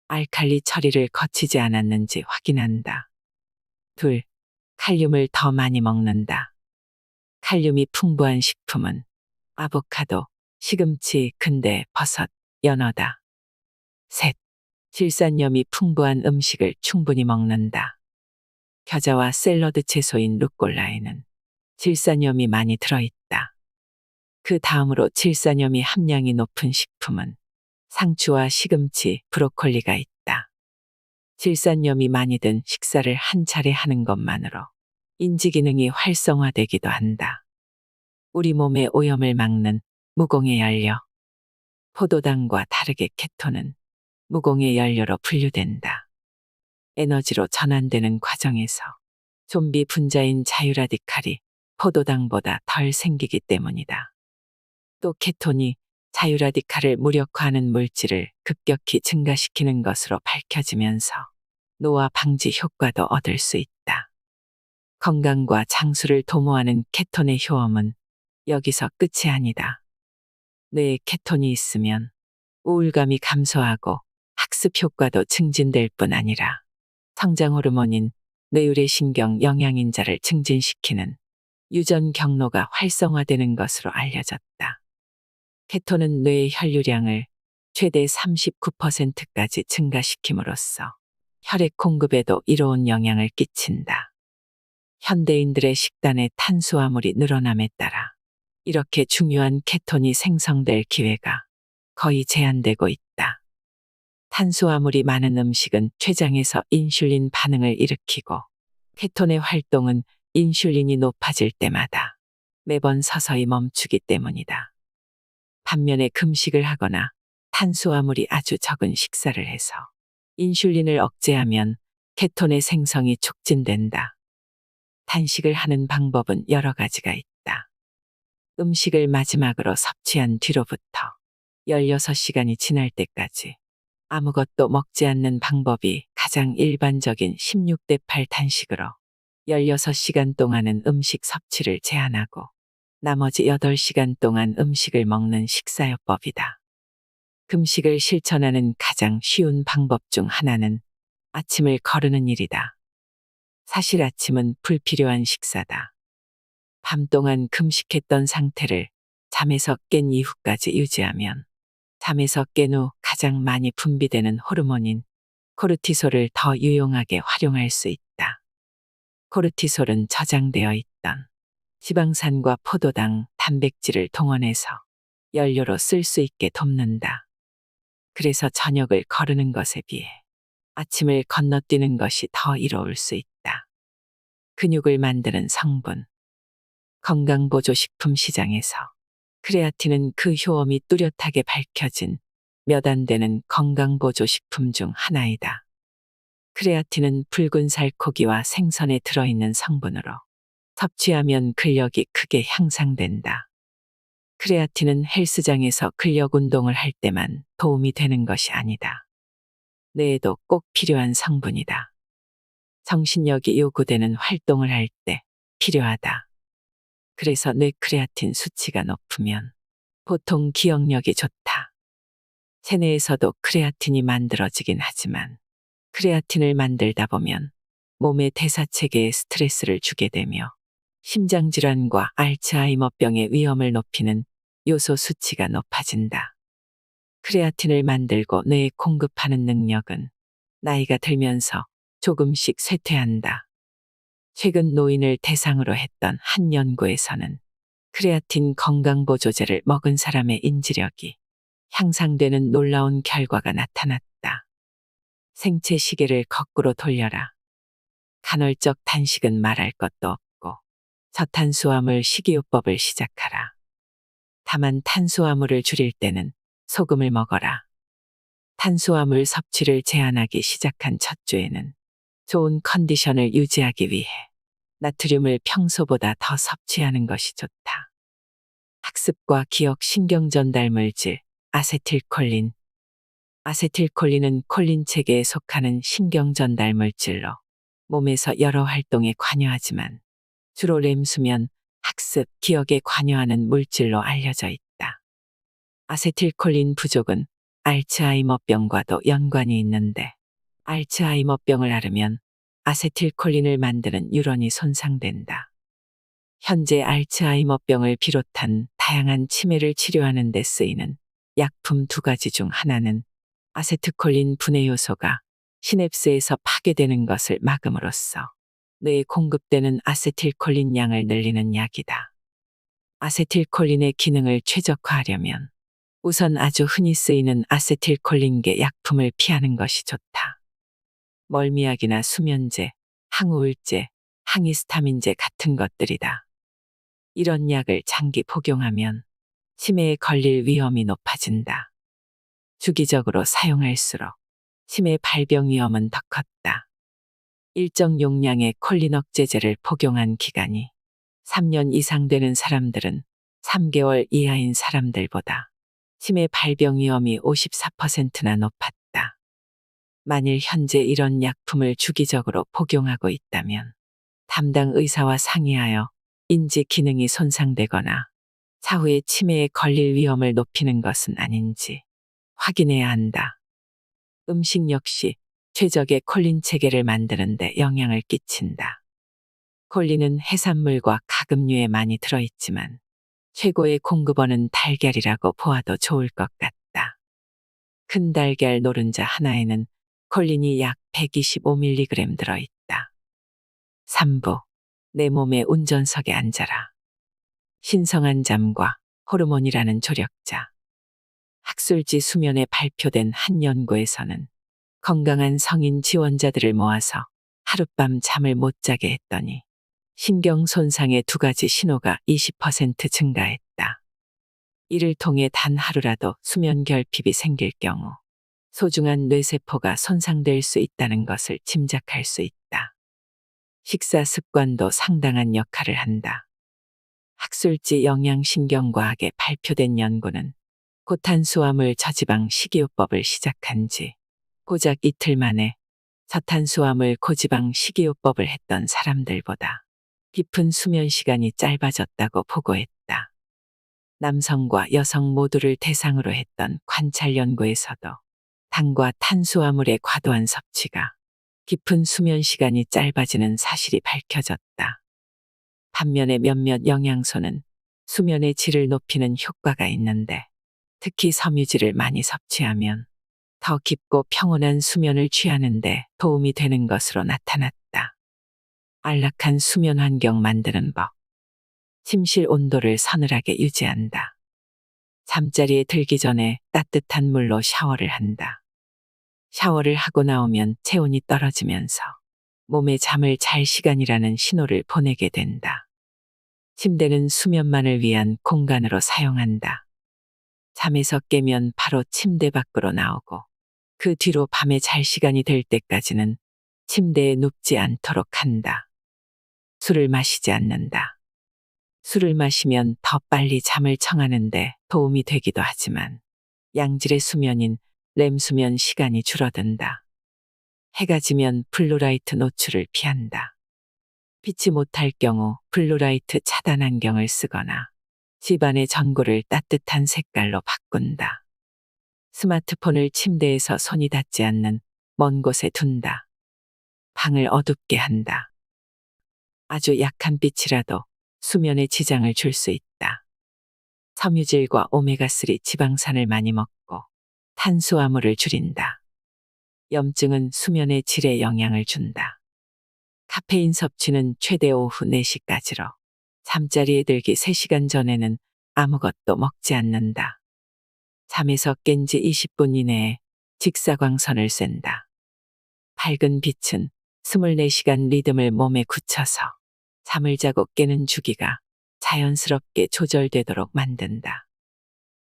알칼리 처리를 거치지 않았는지 확인한다. 둘, 칼륨을 더 많이 먹는다. 칼륨이 풍부한 식품은 아보카도, 시금치, 근대, 버섯, 연어다. 셋, 질산염이 풍부한 음식을 충분히 먹는다. 겨자와 샐러드 채소인 루꼴라에는 질산염이 많이 들어있다. 그 다음으로 질산염이 함량이 높은 식품은 상추와 시금치, 브로콜리가 있다. 질산염이 많이 든 식사를 한 차례 하는 것만으로 인지 기능이 활성화되기도 한다. 우리 몸의 오염을 막는 무공해 연료. 포도당과 다르게 케톤은 무공해 연료로 분류된다. 에너지로 전환되는 과정에서 좀비 분자인 자유라디칼이 포도당보다 덜 생기기 때문이다. 또 케톤이 자유라디칼을 무력화하는 물질을 급격히 증가시키는 것으로 밝혀지면서 노화 방지 효과도 얻을 수 있다. 건강과 장수를 도모하는 케톤의 효험은 여기서 끝이 아니다. 뇌에 케톤이 있으면 우울감이 감소하고 학습 효과도 증진될 뿐 아니라 성장 호르몬인 뇌유래신경 영양인자를 증진시키는 유전 경로가 활성화되는 것으로 알려졌다. 케톤은 뇌의 혈류량을 최대 39%까지 증가시킴으로써 혈액 공급에도 이로운 영향을 끼친다. 현대인들의 식단에 탄수화물이 늘어남에 따라 이렇게 중요한 케톤이 생성될 기회가 거의 제한되고 있다. 탄수화물이 많은 음식은 췌장에서 인슐린 반응을 일으키고 케톤의 활동은 인슐린이 높아질 때마다 매번 서서히 멈추기 때문이다. 반면에 금식을 하거나 탄수화물이 아주 적은 식사를 해서 인슐린을 억제하면 케톤의 생성이 촉진된다. 단식을 하는 방법은 여러 가지가 있다. 음식을 마지막으로 섭취한 뒤로부터 16시간이 지날 때까지 아무것도 먹지 않는 방법이 가장 일반적인 16대 8 단식으로 16시간 동안은 음식 섭취를 제한하고 나머지 8시간 동안 음식을 먹는 식사요법이다. 금식을 실천하는 가장 쉬운 방법 중 하나는 아침을 거르는 일이다. 사실 아침은 불필요한 식사다. 밤 동안 금식했던 상태를 잠에서 깬 이후까지 유지하면 잠에서 깬 후 가장 많이 분비되는 호르몬인 코르티솔을 더 유용하게 활용할 수 있다. 코르티솔은 저장되어 있던 지방산과 포도당, 단백질을 동원해서 연료로 쓸 수 있게 돕는다. 그래서 저녁을 거르는 것에 비해 아침을 건너뛰는 것이 더 이로울 수 있다. 근육을 만드는 성분. 건강보조식품 시장에서 크레아틴은 그 효험이 뚜렷하게 밝혀진 몇 안 되는 건강보조식품 중 하나이다. 크레아틴은 붉은 살코기와 생선에 들어있는 성분으로 섭취하면 근력이 크게 향상된다. 크레아틴은 헬스장에서 근력 운동을 할 때만 도움이 되는 것이 아니다. 뇌에도 꼭 필요한 성분이다. 정신력이 요구되는 활동을 할 때 필요하다. 그래서 뇌 크레아틴 수치가 높으면 보통 기억력이 좋다. 체내에서도 크레아틴이 만들어지긴 하지만 크레아틴을 만들다 보면 몸의 대사체계에 스트레스를 주게 되며 심장질환과 알츠하이머병의 위험을 높이는 요소 수치가 높아진다. 크레아틴을 만들고 뇌에 공급하는 능력은 나이가 들면서 조금씩 쇠퇴한다. 최근 노인을 대상으로 했던 한 연구에서는 크레아틴 건강보조제를 먹은 사람의 인지력이 향상되는 놀라운 결과가 나타났다. 생체 시계를 거꾸로 돌려라. 간헐적 단식은 말할 것도 없고 저탄수화물 식이요법을 시작하라. 다만 탄수화물을 줄일 때는 소금을 먹어라. 탄수화물 섭취를 제한하기 시작한 첫 주에는 좋은 컨디션을 유지하기 위해 나트륨을 평소보다 더 섭취하는 것이 좋다. 학습과 기억 신경 전달 물질, 아세틸콜린. 아세틸콜린은 콜린 체계에 속하는 신경 전달 물질로 몸에서 여러 활동에 관여하지만 주로 렘 수면, 학습, 기억에 관여하는 물질로 알려져 있다. 아세틸콜린 부족은 알츠하이머병과도 연관이 있는데 알츠하이머병을 앓으면 아세틸콜린을 만드는 뉴런이 손상된다. 현재 알츠하이머병을 비롯한 다양한 치매를 치료하는 데 쓰이는 약품 2가지 중 하나는 아세트콜린 분해 요소가 시냅스에서 파괴되는 것을 막음으로써 뇌에 공급되는 아세틸콜린 양을 늘리는 약이다. 아세틸콜린의 기능을 최적화하려면 우선 아주 흔히 쓰이는 아세틸콜린계 약품을 피하는 것이 좋다. 멀미약이나 수면제, 항우울제, 항히스타민제 같은 것들이다. 이런 약을 장기 복용하면 치매에 걸릴 위험이 높아진다. 주기적으로 사용할수록 치매 발병 위험은 더 컸다. 일정 용량의 콜린 억제제를 복용한 기간이 3년 이상 되는 사람들은 3개월 이하인 사람들보다 치매 발병 위험이 54%나 높았다. 만일 현재 이런 약품을 주기적으로 복용하고 있다면 담당 의사와 상의하여 인지 기능이 손상되거나 차후에 치매에 걸릴 위험을 높이는 것은 아닌지 확인해야 한다. 음식 역시 최적의 콜린 체계를 만드는 데 영향을 끼친다. 콜린은 해산물과 가금류에 많이 들어있지만 최고의 공급원은 달걀이라고 보아도 좋을 것 같다. 큰 달걀 노른자 하나에는 콜린이 약 125mg 들어있다. 3부. 내 몸의 운전석에 앉아라. 신성한 잠과 호르몬이라는 조력자. 학술지 수면에 발표된 한 연구에서는 건강한 성인 지원자들을 모아서 하룻밤 잠을 못 자게 했더니 신경 손상의 2가지 신호가 20% 증가했다. 이를 통해 단 하루라도 수면 결핍이 생길 경우 소중한 뇌세포가 손상될 수 있다는 것을 짐작할 수 있다. 식사 습관도 상당한 역할을 한다. 학술지 영양신경과학에 발표된 연구는 고탄수화물 저지방 식이요법을 시작한 지 고작 이틀 만에 저탄수화물 고지방 식이요법을 했던 사람들보다 깊은 수면 시간이 짧아졌다고 보고했다. 남성과 여성 모두를 대상으로 했던 관찰 연구에서도 당과 탄수화물의 과도한 섭취가 깊은 수면 시간이 짧아지는 사실이 밝혀졌다. 반면에 몇몇 영양소는 수면의 질을 높이는 효과가 있는데 특히 섬유질을 많이 섭취하면 더 깊고 평온한 수면을 취하는데 도움이 되는 것으로 나타났다. 안락한 수면 환경 만드는 법. 침실 온도를 서늘하게 유지한다. 잠자리에 들기 전에 따뜻한 물로 샤워를 한다. 샤워를 하고 나오면 체온이 떨어지면서 몸에 잠을 잘 시간이라는 신호를 보내게 된다. 침대는 수면만을 위한 공간으로 사용한다. 잠에서 깨면 바로 침대 밖으로 나오고 그 뒤로 밤에 잘 시간이 될 때까지는 침대에 눕지 않도록 한다. 술을 마시지 않는다. 술을 마시면 더 빨리 잠을 청하는데 도움이 되기도 하지만 양질의 수면인 렘 수면 시간이 줄어든다. 해가 지면 블루라이트 노출을 피한다. 피치 못할 경우 블루라이트 차단 안경을 쓰거나 집안의 전구를 따뜻한 색깔로 바꾼다. 스마트폰을 침대에서 손이 닿지 않는 먼 곳에 둔다. 방을 어둡게 한다. 아주 약한 빛이라도 수면에 지장을 줄 수 있다. 섬유질과 오메가3 지방산을 많이 먹고 탄수화물을 줄인다. 염증은 수면의 질에 영향을 준다. 카페인 섭취는 최대 오후 4시까지로 잠자리에 들기 3시간 전에는 아무것도 먹지 않는다. 잠에서 깬 지 20분 이내에 직사광선을 쐰다. 밝은 빛은 24시간 리듬을 몸에 굳혀서 잠을 자고 깨는 주기가 자연스럽게 조절되도록 만든다.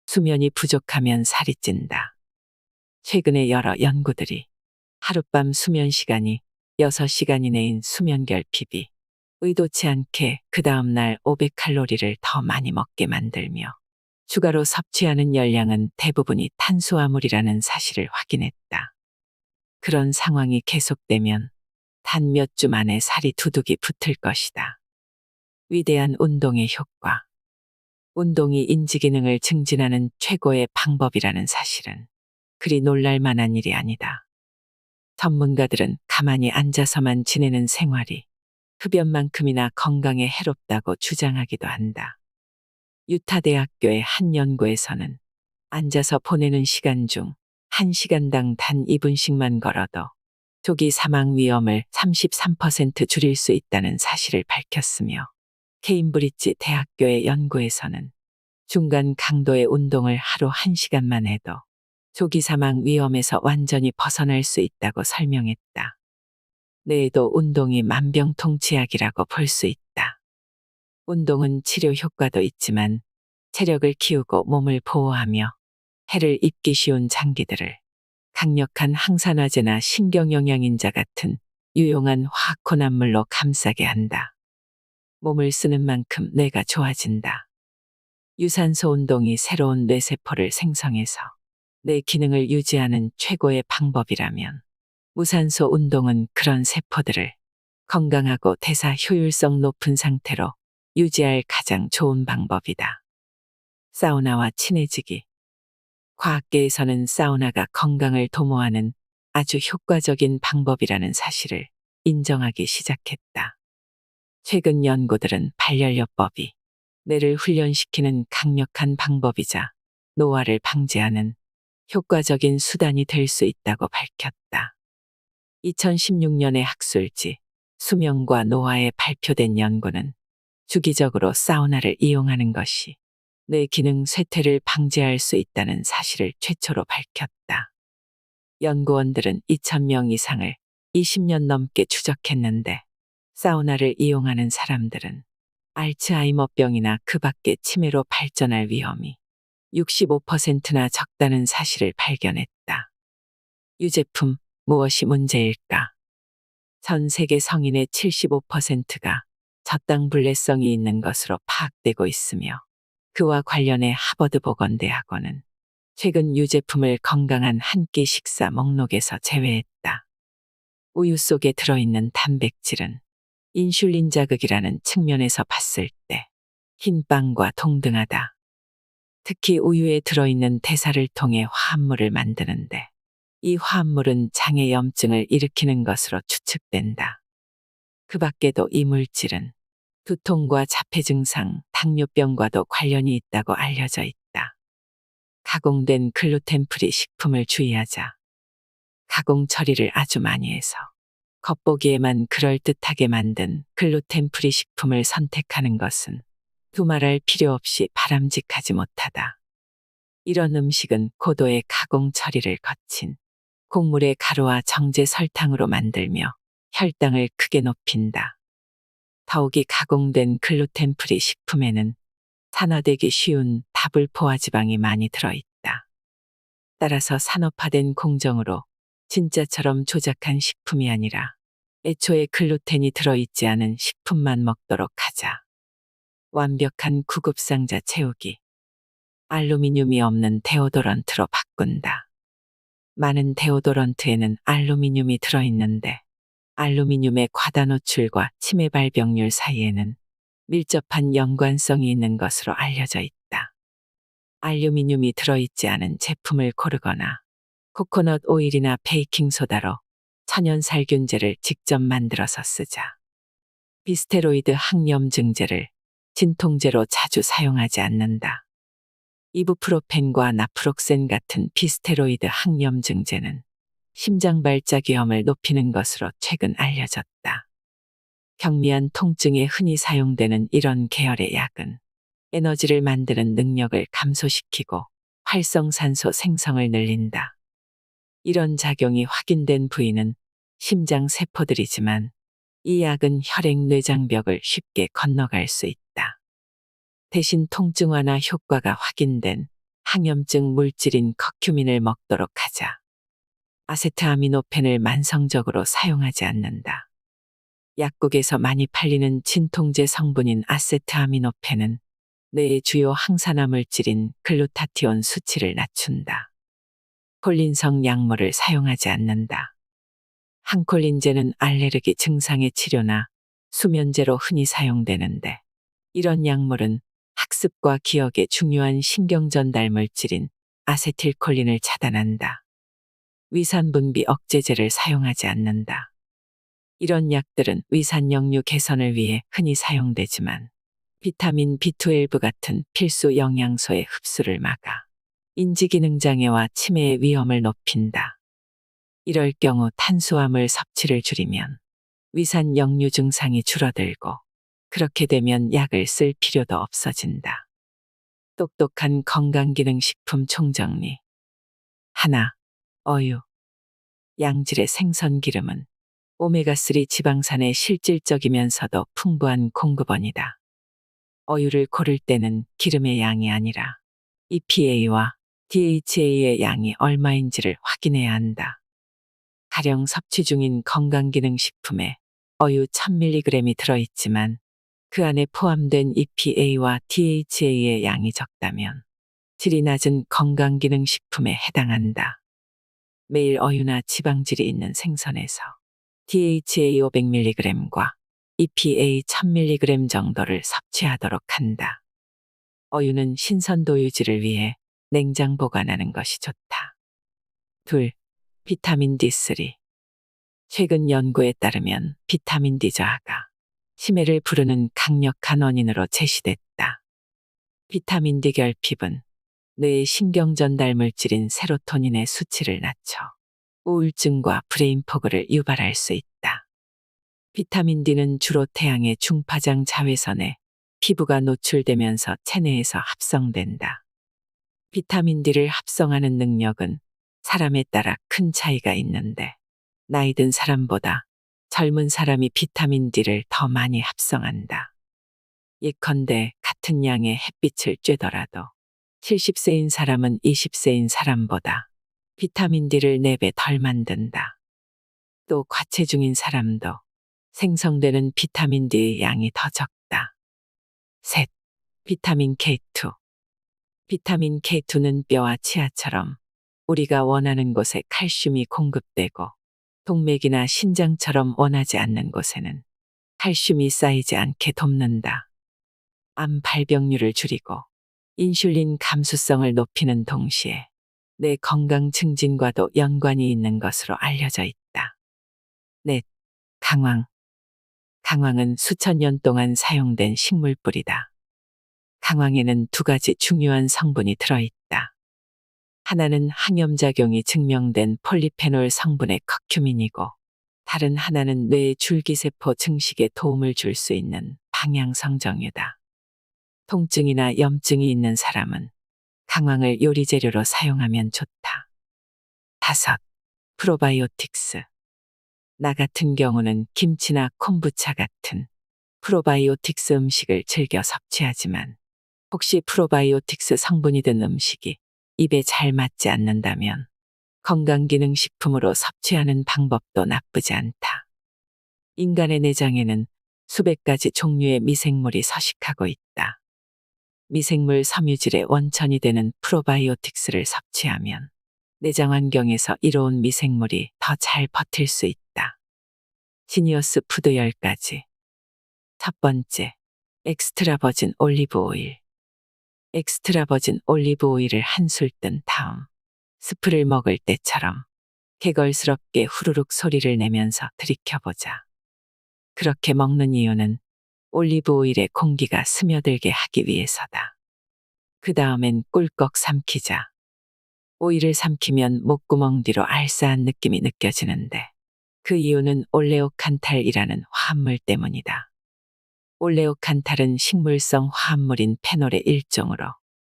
수면이 부족하면 살이 찐다. 최근에 여러 연구들이 하룻밤 수면 시간이 6시간 이내인 수면 결핍이 의도치 않게 그 다음날 500칼로리를 더 많이 먹게 만들며 추가로 섭취하는 열량은 대부분이 탄수화물이라는 사실을 확인했다. 그런 상황이 계속되면 단 몇 주 만에 살이 두둑이 붙을 것이다. 위대한 운동의 효과. 운동이 인지기능을 증진하는 최고의 방법이라는 사실은 그리 놀랄 만한 일이 아니다. 전문가들은 가만히 앉아서만 지내는 생활이 흡연만큼이나 건강에 해롭다고 주장하기도 한다. 유타 대학교의 한 연구에서는 앉아서 보내는 시간 중 1시간당 단 2분씩만 걸어도 조기 사망 위험을 33% 줄일 수 있다는 사실을 밝혔으며 케임브리지 대학교의 연구에서는 중간 강도의 운동을 하루 1시간만 해도 조기 사망 위험에서 완전히 벗어날 수 있다고 설명했다. 뇌에도 운동이 만병통치약이라고 볼 수 있다. 운동은 치료 효과도 있지만 체력을 키우고 몸을 보호하며 해를 입기 쉬운 장기들을 강력한 항산화제나 신경영양인자 같은 유용한 화학혼합물로 감싸게 한다. 몸을 쓰는 만큼 뇌가 좋아진다. 유산소 운동이 새로운 뇌세포를 생성해서 뇌 기능을 유지하는 최고의 방법이라면 무산소 운동은 그런 세포들을 건강하고 대사 효율성 높은 상태로 유지할 가장 좋은 방법이다. 사우나와 친해지기. 과학계에서는 사우나가 건강을 도모하는 아주 효과적인 방법이라는 사실을 인정하기 시작했다. 최근 연구들은 발열요법이 뇌를 훈련시키는 강력한 방법이자 노화를 방지하는 효과적인 수단이 될 수 있다고 밝혔다. 2016년의 학술지 수면과 노화에 발표된 연구는 주기적으로 사우나를 이용하는 것이 뇌 기능 쇠퇴를 방지할 수 있다는 사실을 최초로 밝혔다. 연구원들은 2,000명 이상을 20년 넘게 추적했는데 사우나를 이용하는 사람들은 알츠하이머병이나 그 밖의 치매로 발전할 위험이 65%나 적다는 사실을 발견했다. 유제품, 무엇이 문제일까? 전 세계 성인의 75%가 저당불내성이 있는 것으로 파악되고 있으며 그와 관련해 하버드 보건대학원은 최근 유제품을 건강한 한 끼 식사 목록에서 제외했다. 우유 속에 들어있는 단백질은 인슐린 자극이라는 측면에서 봤을 때 흰빵과 동등하다. 특히 우유에 들어있는 대사를 통해 화합물을 만드는데 이 화합물은 장의 염증을 일으키는 것으로 추측된다. 그 밖에도 이 물질은 두통과 자폐 증상, 당뇨병과도 관련이 있다고 알려져 있다. 가공된 글루텐 프리 식품을 주의하자. 가공 처리를 아주 많이 해서 겉보기에만 그럴듯하게 만든 글루텐 프리 식품을 선택하는 것은 두말할 필요 없이 바람직하지 못하다. 이런 음식은 고도의 가공 처리를 거친 곡물의 가루와 정제 설탕으로 만들며 혈당을 크게 높인다. 더욱이 가공된 글루텐 프리 식품에는 산화되기 쉬운 다불포화 지방이 많이 들어있다. 따라서 산업화된 공정으로 진짜처럼 조작한 식품이 아니라 애초에 글루텐이 들어있지 않은 식품만 먹도록 하자. 완벽한 구급상자 채우기. 알루미늄이 없는 데오도런트로 바꾼다. 많은 데오도런트에는 알루미늄이 들어있는데 알루미늄의 과다 노출과 치매 발병률 사이에는 밀접한 연관성이 있는 것으로 알려져 있다. 알루미늄이 들어있지 않은 제품을 고르거나 코코넛 오일이나 베이킹소다로 천연 살균제를 직접 만들어서 쓰자. 비스테로이드 항염증제를 진통제로 자주 사용하지 않는다. 이부프로펜과 나프록센 같은 비스테로이드 항염증제는 심장 발작 위험을 높이는 것으로 최근 알려졌다. 경미한 통증에 흔히 사용되는 이런 계열의 약은 에너지를 만드는 능력을 감소시키고 활성산소 생성을 늘린다. 이런 작용이 확인된 부위는 심장 세포들이지만 이 약은 혈액 뇌장벽을 쉽게 건너갈 수 있다. 대신 통증 완화 효과가 확인된 항염증 물질인 커큐민을 먹도록 하자. 아세트아미노펜을 만성적으로 사용하지 않는다. 약국에서 많이 팔리는 진통제 성분인 아세트아미노펜은 뇌의 주요 항산화 물질인 글루타티온 수치를 낮춘다. 콜린성 약물을 사용하지 않는다. 항콜린제는 알레르기 증상의 치료나 수면제로 흔히 사용되는데 이런 약물은 학습과 기억에 중요한 신경전달 물질인 아세틸콜린을 차단한다. 위산분비 억제제를 사용하지 않는다. 이런 약들은 위산 역류 개선을 위해 흔히 사용되지만 비타민 B12 같은 필수 영양소의 흡수를 막아 인지기능장애와 치매의 위험을 높인다. 이럴 경우 탄수화물 섭취를 줄이면 위산 역류 증상이 줄어들고 그렇게 되면 약을 쓸 필요도 없어진다. 똑똑한 건강기능식품 총정리. 하나, 어유. 양질의 생선기름은 오메가3 지방산의 실질적이면서도 풍부한 공급원이다. 어유를 고를 때는 기름의 양이 아니라 EPA와 DHA의 양이 얼마인지를 확인해야 한다. 가령 섭취 중인 건강기능식품에 어유 1000mg이 들어있지만 그 안에 포함된 EPA와 DHA의 양이 적다면 질이 낮은 건강기능식품에 해당한다. 매일 어유나 지방질이 있는 생선에서 DHA 500mg과 EPA 1000mg 정도를 섭취하도록 한다. 어유는 신선도 유지를 위해 냉장 보관하는 것이 좋다. 2. 비타민 D3. 최근 연구에 따르면 비타민 D 저하가 치매를 부르는 강력한 원인으로 제시됐다. 비타민 D 결핍은 뇌의 신경전달 물질인 세로토닌의 수치를 낮춰 우울증과 브레인포그를 유발할 수 있다. 비타민 D는 주로 태양의 중파장 자외선에 피부가 노출되면서 체내에서 합성된다. 비타민 D를 합성하는 능력은 사람에 따라 큰 차이가 있는데 나이 든 사람보다 젊은 사람이 비타민 D를 더 많이 합성한다. 예컨대 같은 양의 햇빛을 쬐더라도 70세인 사람은 20세인 사람보다 비타민 D를 4배 덜 만든다. 또 과체중인 사람도 생성되는 비타민 D의 양이 더 적다. 셋. 비타민 K2. 비타민 K2는 뼈와 치아처럼 우리가 원하는 곳에 칼슘이 공급되고 동맥이나 신장처럼 원하지 않는 곳에는 칼슘이 쌓이지 않게 돕는다. 암 발병률을 줄이고 인슐린 감수성을 높이는 동시에 뇌 건강 증진과도 연관이 있는 것으로 알려져 있다. 넷. 강황. 강황은 수천 년 동안 사용된 식물뿌리다. 강황에는 두 가지 중요한 성분이 들어있다. 하나는 항염작용이 증명된 폴리페놀 성분의 커큐민이고, 다른 하나는 뇌의 줄기세포 증식에 도움을 줄 수 있는 방향성정유다. 통증이나 염증이 있는 사람은 강황을 요리재료로 사용하면 좋다. 5. 프로바이오틱스. 나 같은 경우는 김치나 콤부차 같은 프로바이오틱스 음식을 즐겨 섭취하지만, 혹시 프로바이오틱스 성분이 든 음식이 입에 잘 맞지 않는다면 건강기능식품으로 섭취하는 방법도 나쁘지 않다. 인간의 내장에는 수백 가지 종류의 미생물이 서식하고 있다. 미생물 섬유질의 원천이 되는 프로바이오틱스를 섭취하면 내장 환경에서 이로운 미생물이 더 잘 버틸 수 있다. 지니어스 푸드 10가지. 첫 번째, 엑스트라 버진 올리브 오일. 엑스트라 버진 올리브 오일을 한술 뜬 다음 스프를 먹을 때처럼 개걸스럽게 후루룩 소리를 내면서 들이켜보자. 그렇게 먹는 이유는 올리브 오일에 공기가 스며들게 하기 위해서다. 그 다음엔 꿀꺽 삼키자. 오일을 삼키면 목구멍 뒤로 알싸한 느낌이 느껴지는데, 그 이유는 올레오칸탈이라는 화합물 때문이다. 올레오칸탈은 식물성 화합물인 페놀의 일종으로,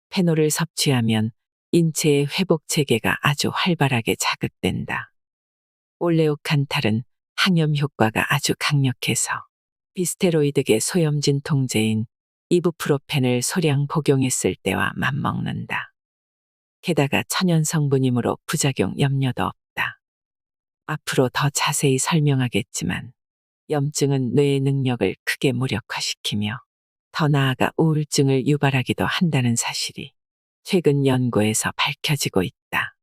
페놀을 섭취하면 인체의 회복 체계가 아주 활발하게 자극된다. 올레오칸탈은 항염 효과가 아주 강력해서 비스테로이드계 소염진 통제인 이부프로펜을 소량 복용했을 때와 맞먹는다. 게다가 천연 성분이므로 부작용 염려도 없다. 앞으로 더 자세히 설명하겠지만, 염증은 뇌의 능력을 크게 무력화시키며 더 나아가 우울증을 유발하기도 한다는 사실이 최근 연구에서 밝혀지고 있다.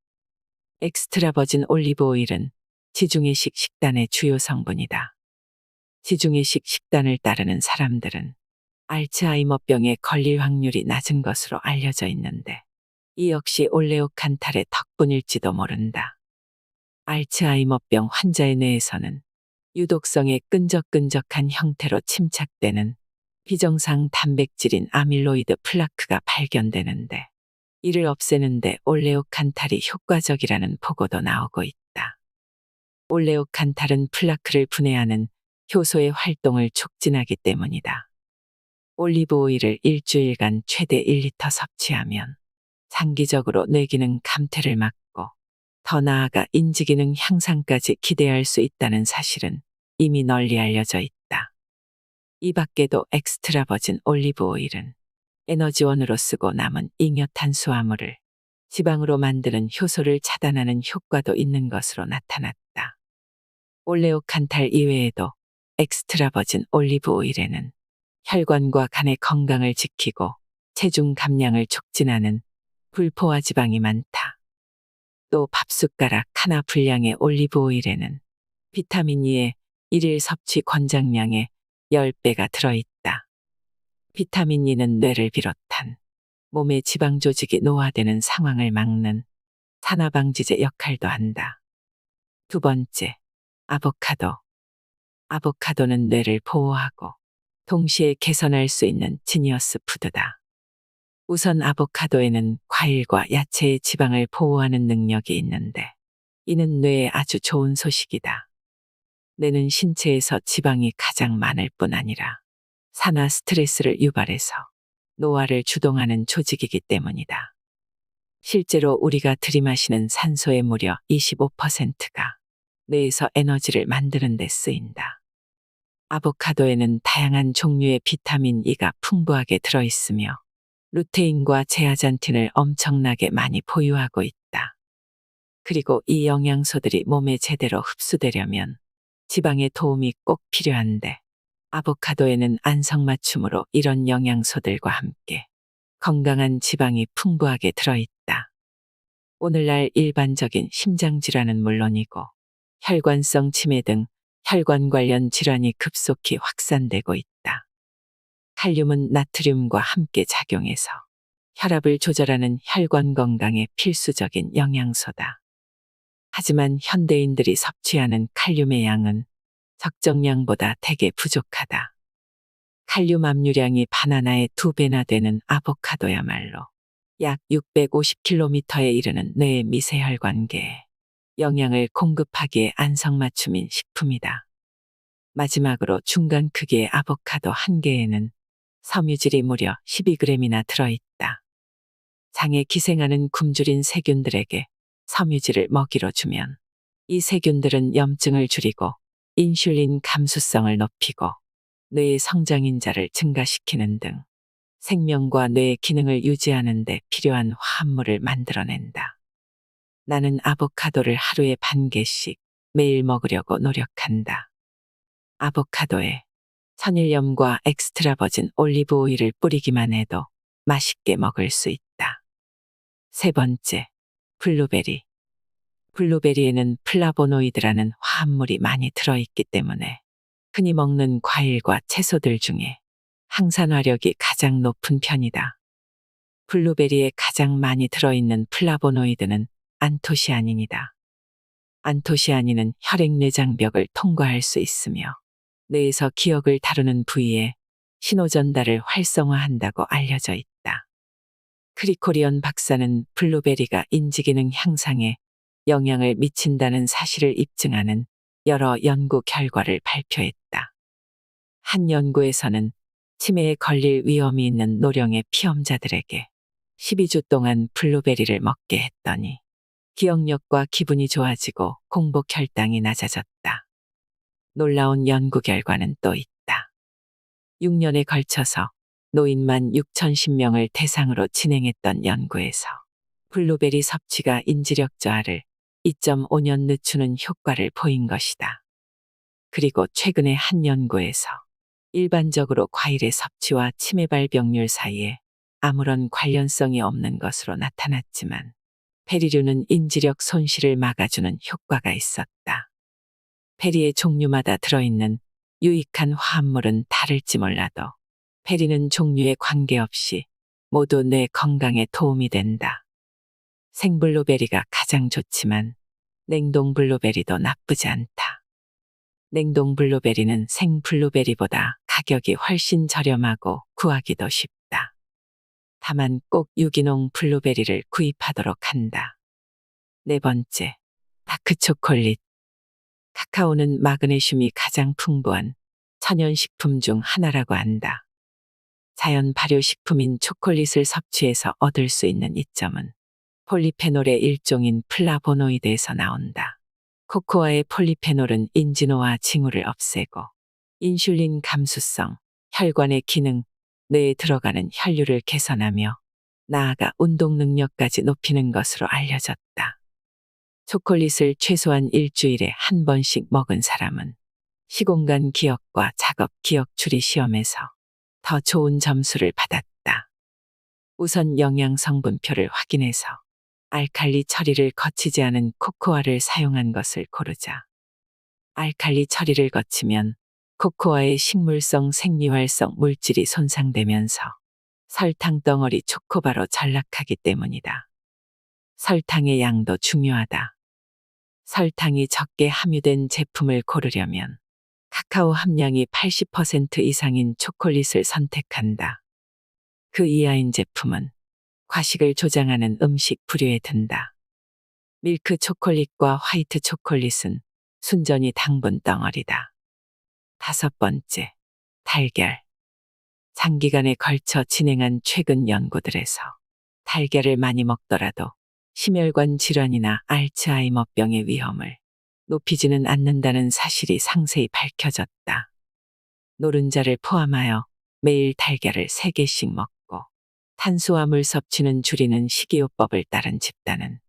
엑스트라 버진 올리브 오일은 지중해식 식단의 주요 성분이다. 지중해식 식단을 따르는 사람들은 알츠하이머병에 걸릴 확률이 낮은 것으로 알려져 있는데, 이 역시 올레오칸탈의 덕분일지도 모른다. 알츠하이머병 환자의 뇌에서는 유독성의 끈적끈적한 형태로 침착되는 비정상 단백질인 아밀로이드 플라크가 발견되는데, 이를 없애는데 올레오칸탈이 효과적이라는 보고도 나오고 있다. 올레오칸탈은 플라크를 분해하는 효소의 활동을 촉진하기 때문이다. 올리브 오일을 일주일간 최대 1리터 섭취하면 장기적으로 뇌기능 감퇴를 막고 더 나아가 인지기능 향상까지 기대할 수 있다는 사실은 이미 널리 알려져 있다. 이 밖에도 엑스트라 버진 올리브 오일은 에너지원으로 쓰고 남은 잉여탄수화물을 지방으로 만드는 효소를 차단하는 효과도 있는 것으로 나타났다. 올레오칸탈 이외에도 엑스트라 버진 올리브 오일에는 혈관과 간의 건강을 지키고 체중 감량을 촉진하는 불포화 지방이 많다. 또 밥숟가락 하나 분량의 올리브 오일에는 비타민 E의 일일 섭취 권장량의 10배가 들어있다. 비타민 E는 뇌를 비롯한 몸의 지방 조직이 노화되는 상황을 막는 산화방지제 역할도 한다. 두 번째, 아보카도. 아보카도는 뇌를 보호하고 동시에 개선할 수 있는 지니어스 푸드다. 우선 아보카도에는 과일과 야채의 지방을 보호하는 능력이 있는데, 이는 뇌에 아주 좋은 소식이다. 뇌는 신체에서 지방이 가장 많을 뿐 아니라 산화 스트레스를 유발해서 노화를 주동하는 조직이기 때문이다. 실제로 우리가 들이마시는 산소의 무려 25%가 뇌에서 에너지를 만드는 데 쓰인다. 아보카도에는 다양한 종류의 비타민 E가 풍부하게 들어있으며 루테인과 제아잔틴을 엄청나게 많이 보유하고 있다. 그리고 이 영양소들이 몸에 제대로 흡수되려면 지방의 도움이 꼭 필요한데, 아보카도에는 안성맞춤으로 이런 영양소들과 함께 건강한 지방이 풍부하게 들어있다. 오늘날 일반적인 심장질환은 물론이고 혈관성 치매 등 혈관 관련 질환이 급속히 확산되고 있다. 칼륨은 나트륨과 함께 작용해서 혈압을 조절하는 혈관 건강에 필수적인 영양소다. 하지만 현대인들이 섭취하는 칼륨의 양은 적정량보다 대개 부족하다. 칼륨 함유량이 바나나의 2배나 되는 아보카도야말로 약 650km에 이르는 뇌의 미세혈관계에 영양을 공급하기에 안성맞춤인 식품이다. 마지막으로 중간 크기의 아보카도 한 개에는 섬유질이 무려 12g이나 들어있다. 장에 기생하는 굶주린 세균들에게 섬유질을 먹이로 주면 이 세균들은 염증을 줄이고 인슐린 감수성을 높이고 뇌의 성장인자를 증가시키는 등 생명과 뇌의 기능을 유지하는 데 필요한 화합물을 만들어낸다. 나는 아보카도를 하루에 반 개씩 매일 먹으려고 노력한다. 아보카도에 천일염과 엑스트라 버진 올리브 오일을 뿌리기만 해도 맛있게 먹을 수 있다. 세 번째, 블루베리. 블루베리에는 플라보노이드라는 화합물이 많이 들어있기 때문에 흔히 먹는 과일과 채소들 중에 항산화력이 가장 높은 편이다. 블루베리에 가장 많이 들어있는 플라보노이드는 안토시아닌이다. 안토시아닌은 혈액내장벽을 통과할 수 있으며 뇌에서 기억을 다루는 부위에 신호전달을 활성화한다고 알려져 있다. 크리코리언 박사는 블루베리가 인지기능 향상에 영향을 미친다는 사실을 입증하는 여러 연구 결과를 발표했다. 한 연구에서는 치매에 걸릴 위험이 있는 노령의 피험자들에게 12주 동안 블루베리를 먹게 했더니 기억력과 기분이 좋아지고 공복 혈당이 낮아졌다. 놀라운 연구 결과는 또 있다. 6년에 걸쳐서 노인만 6,010명을 대상으로 진행했던 연구에서 블루베리 섭취가 인지력 저하를 2.5년 늦추는 효과를 보인 것이다. 그리고 최근에 한 연구에서 일반적으로 과일의 섭취와 치매 발병률 사이에 아무런 관련성이 없는 것으로 나타났지만 베리류는 인지력 손실을 막아주는 효과가 있었다. 베리의 종류마다 들어있는 유익한 화합물은 다를지 몰라도 베리는 종류에 관계없이 모두 뇌 건강에 도움이 된다. 생블루베리가 가장 좋지만 냉동 블루베리도 나쁘지 않다. 냉동 블루베리는 생 블루베리보다 가격이 훨씬 저렴하고 구하기도 쉽다. 다만 꼭 유기농 블루베리를 구입하도록 한다. 네 번째, 다크초콜릿. 카카오는 마그네슘이 가장 풍부한 천연식품 중 하나라고 한다. 자연 발효식품인 초콜릿을 섭취해서 얻을 수 있는 이점은 폴리페놀의 일종인 플라보노이드에서 나온다. 코코아의 폴리페놀은 인지노화 징후를 없애고 인슐린 감수성, 혈관의 기능, 뇌에 들어가는 혈류를 개선하며 나아가 운동 능력까지 높이는 것으로 알려졌다. 초콜릿을 최소한 일주일에 한 번씩 먹은 사람은 시공간 기억과 작업 기억 추리 시험에서 더 좋은 점수를 받았다. 우선 영양 성분표를 확인해서 알칼리 처리를 거치지 않은 코코아를 사용한 것을 고르자. 알칼리 처리를 거치면 코코아의 식물성 생리활성 물질이 손상되면서 설탕 덩어리 초코바로 전락하기 때문이다. 설탕의 양도 중요하다. 설탕이 적게 함유된 제품을 고르려면 카카오 함량이 80% 이상인 초콜릿을 선택한다. 그 이하인 제품은 과식을 조장하는 음식 부류에 든다. 밀크 초콜릿과 화이트 초콜릿은 순전히 당분 덩어리다. 다섯 번째, 달걀. 장기간에 걸쳐 진행한 최근 연구들에서 달걀을 많이 먹더라도 심혈관 질환이나 알츠하이머병의 위험을 높이지는 않는다는 사실이 상세히 밝혀졌다. 노른자를 포함하여 매일 달걀을 3개씩 먹고 탄수화물 섭취는 줄이는 식이요법을 따른 집단은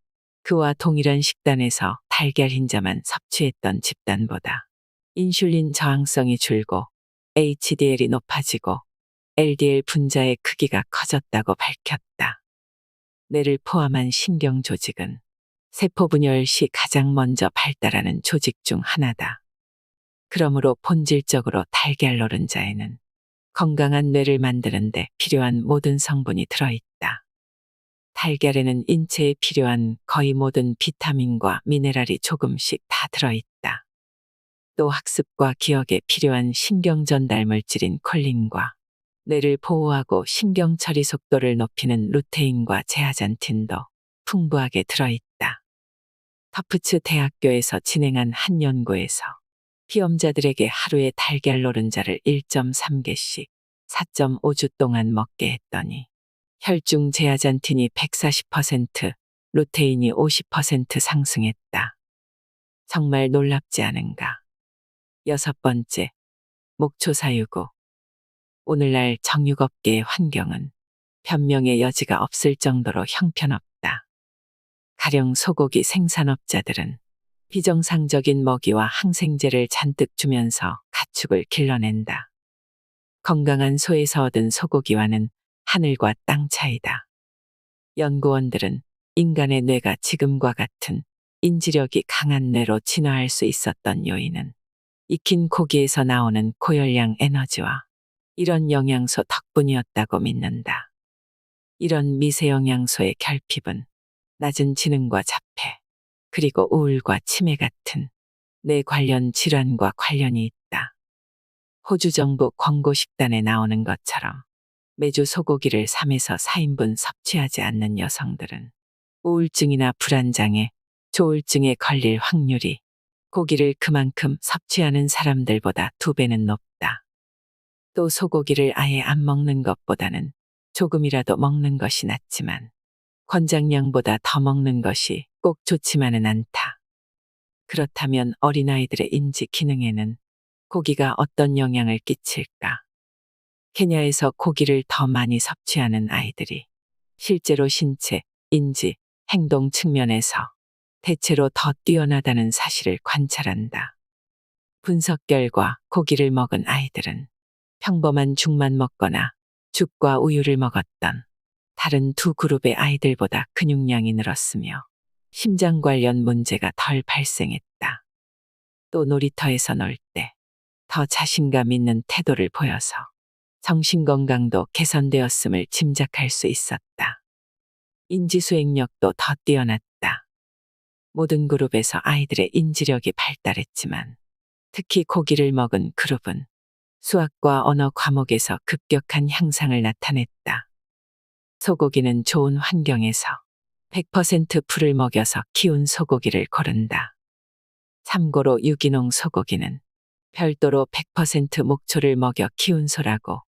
그와 동일한 식단에서 달걀 흰자만 섭취했던 집단보다 인슐린 저항성이 줄고 HDL이 높아지고 LDL 분자의 크기가 커졌다고 밝혔다. 뇌를 포함한 신경 조직은 세포 분열 시 가장 먼저 발달하는 조직 중 하나다. 그러므로 본질적으로 달걀 노른자에는 건강한 뇌를 만드는 데 필요한 모든 성분이 들어있다. 달걀에는 인체에 필요한 거의 모든 비타민과 미네랄이 조금씩 다 들어있다. 또 학습과 기억에 필요한 신경 전달 물질인 콜린과 뇌를 보호하고 신경 처리 속도를 높이는 루테인과 제아잔틴도 풍부하게 들어있다. 터프츠 대학교에서 진행한 한 연구에서 피험자들에게 하루에 달걀 노른자를 1.3개씩 4.5주 동안 먹게 했더니 혈중 제아잔틴이 140%, 루테인이 50% 상승했다. 정말 놀랍지 않은가? 6번째, 목초 사유고. 오늘날 정육업계의 환경은 변명의 여지가 없을 정도로 형편없다. 가령 소고기 생산업자들은 비정상적인 먹이와 항생제를 잔뜩 주면서 가축을 길러낸다. 건강한 소에서 얻은 소고기와는 하늘과 땅 차이다. 연구원들은 인간의 뇌가 지금과 같은 인지력이 강한 뇌로 진화할 수 있었던 요인은 익힌 고기에서 나오는 고열량 에너지와 이런 영양소 덕분이었다고 믿는다. 이런 미세 영양소의 결핍은 낮은 지능과 자폐, 그리고 우울과 치매 같은 뇌 관련 질환과 관련이 있다. 호주 정부 광고 식단에 나오는 것처럼 매주 소고기를 3에서 4인분 섭취하지 않는 여성들은 우울증이나 불안장애, 조울증에 걸릴 확률이 고기를 그만큼 섭취하는 사람들보다 2배는 높다. 또 소고기를 아예 안 먹는 것보다는 조금이라도 먹는 것이 낫지만 권장량보다 더 먹는 것이 꼭 좋지만은 않다. 그렇다면 어린아이들의 인지 기능에는 고기가 어떤 영향을 끼칠까? 케냐에서 고기를 더 많이 섭취하는 아이들이 실제로 신체, 인지, 행동 측면에서 대체로 더 뛰어나다는 사실을 관찰한다. 분석 결과 고기를 먹은 아이들은 평범한 죽만 먹거나 죽과 우유를 먹었던 다른 두 그룹의 아이들보다 근육량이 늘었으며 심장 관련 문제가 덜 발생했다. 또 놀이터에서 놀 때 더 자신감 있는 태도를 보여서 정신건강도 개선되었음을 짐작할 수 있었다. 인지수행력도 더 뛰어났다. 모든 그룹에서 아이들의 인지력이 발달했지만 특히 고기를 먹은 그룹은 수학과 언어 과목에서 급격한 향상을 나타냈다. 소고기는 좋은 환경에서 100% 풀을 먹여서 키운 소고기를 고른다. 참고로 유기농 소고기는 별도로 100% 목초를 먹여 키운 소라고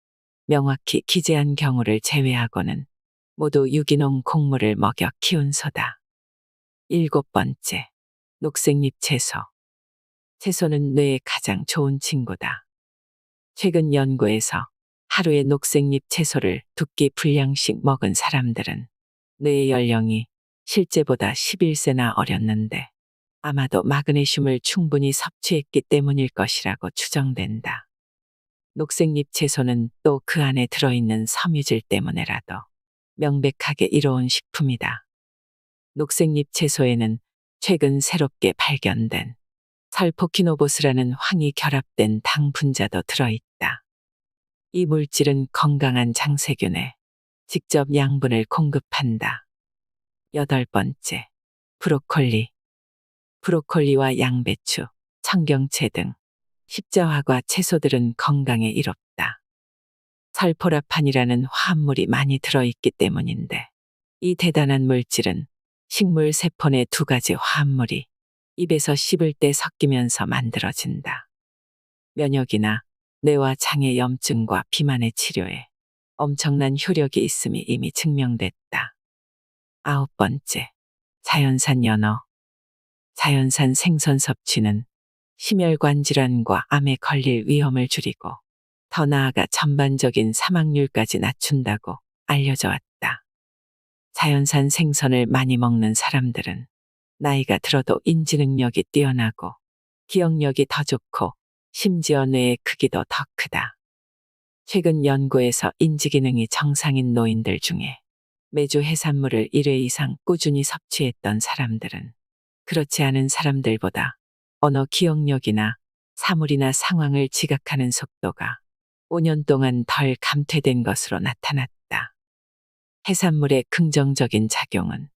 명확히 기재한 경우를 제외하고는 모두 유기농 곡물을 먹여 키운 소다. 7번째, 녹색잎 채소. 채소는 뇌에 가장 좋은 친구다. 최근 연구에서 하루에 녹색잎 채소를 2끼 분량씩 먹은 사람들은 뇌의 연령이 실제보다 11세나 어렸는데 아마도 마그네슘을 충분히 섭취했기 때문일 것이라고 추정된다. 녹색잎 채소는 또 그 안에 들어있는 섬유질 때문에라도 명백하게 이로운 식품이다. 녹색잎 채소에는 최근 새롭게 발견된 설포키노보스라는 황이 결합된 당 분자도 들어있다. 이 물질은 건강한 장세균에 직접 양분을 공급한다. 8번째, 브로콜리. 브로콜리와 양배추, 청경채 등 십자화과 채소들은 건강에 이롭다. 설포라판이라는 화합물이 많이 들어있기 때문인데 이 대단한 물질은 식물 세포 내 2가지 화합물이 입에서 씹을 때 섞이면서 만들어진다. 면역이나 뇌와 장의 염증과 비만의 치료에 엄청난 효력이 있음이 이미 증명됐다. 9번째, 자연산 연어. 자연산 생선 섭취는 심혈관 질환과 암에 걸릴 위험을 줄이고 더 나아가 전반적인 사망률까지 낮춘다고 알려져 왔다. 자연산 생선을 많이 먹는 사람들은 나이가 들어도 인지 능력이 뛰어나고 기억력이 더 좋고 심지어 뇌의 크기도 더 크다. 최근 연구에서 인지 기능이 정상인 노인들 중에 매주 해산물을 1회 이상 꾸준히 섭취했던 사람들은 그렇지 않은 사람들보다 언어 기억력이나 사물이나 상황을 지각하는 속도가 5년 동안 덜 감퇴된 것으로 나타났다. 해산물의 긍정적인 작용은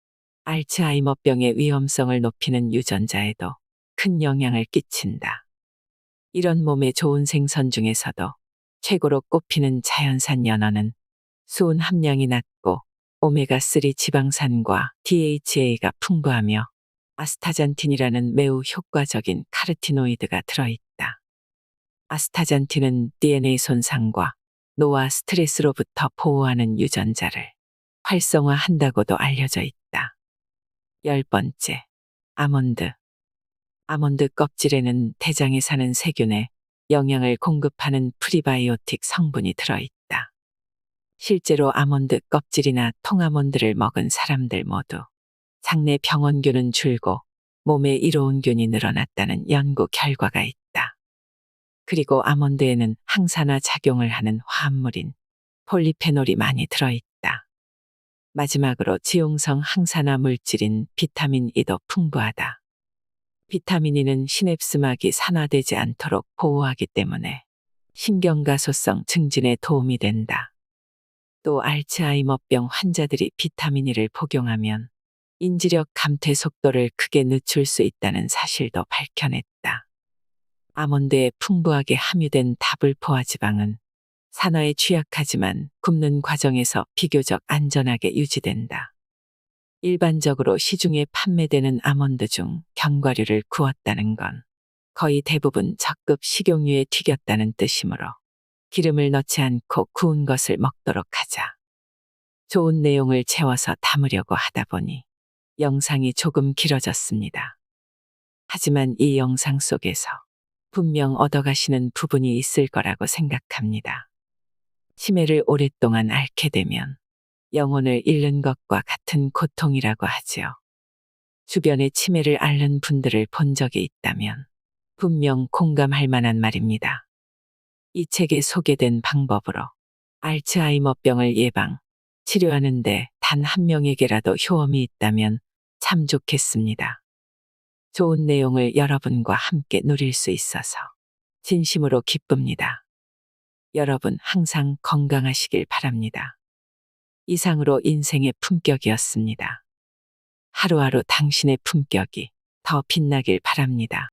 알츠하이머병의 위험성을 높이는 유전자에도 큰 영향을 끼친다. 이런 몸에 좋은 생선 중에서도 최고로 꼽히는 자연산 연어는 수은 함량이 낮고 오메가3 지방산과 DHA가 풍부하며 아스타잔틴이라는 매우 효과적인 카르티노이드가 들어있다. 아스타잔틴은 DNA 손상과 노화 스트레스로부터 보호하는 유전자를 활성화한다고도 알려져 있다. 10번째, 아몬드. 아몬드 껍질에는 대장에 사는 세균에 영양을 공급하는 프리바이오틱 성분이 들어있다. 실제로 아몬드 껍질이나 통아몬드를 먹은 사람들 모두 장내 병원균은 줄고 몸에 이로운 균이 늘어났다는 연구 결과가 있다. 그리고 아몬드에는 항산화 작용을 하는 화합물인 폴리페놀이 많이 들어있다. 마지막으로 지용성 항산화 물질인 비타민 E도 풍부하다. 비타민 E는 시냅스막이 산화되지 않도록 보호하기 때문에 신경가소성 증진에 도움이 된다. 또 알츠하이머병 환자들이 비타민 E를 복용하면 인지력 감퇴 속도를 크게 늦출 수 있다는 사실도 밝혀냈다. 아몬드에 풍부하게 함유된 다불포화 지방은 산화에 취약하지만 굽는 과정에서 비교적 안전하게 유지된다. 일반적으로 시중에 판매되는 아몬드 중 견과류를 구웠다는 건 거의 대부분 적급 식용유에 튀겼다는 뜻이므로 기름을 넣지 않고 구운 것을 먹도록 하자. 좋은 내용을 채워서 담으려고 하다 보니 영상이 조금 길어졌습니다. 하지만 이 영상 속에서 분명 얻어가시는 부분이 있을 거라고 생각합니다. 치매를 오랫동안 앓게 되면 영혼을 잃는 것과 같은 고통이라고 하지요. 주변에 치매를 앓는 분들을 본 적이 있다면 분명 공감할 만한 말입니다. 이 책에 소개된 방법으로 알츠하이머병을 예방, 치료하는데 단 한 명에게라도 효험이 있다면 참 좋겠습니다. 좋은 내용을 여러분과 함께 누릴 수 있어서 진심으로 기쁩니다. 여러분 항상 건강하시길 바랍니다. 이상으로 인생의 품격이었습니다. 하루하루 당신의 품격이 더 빛나길 바랍니다.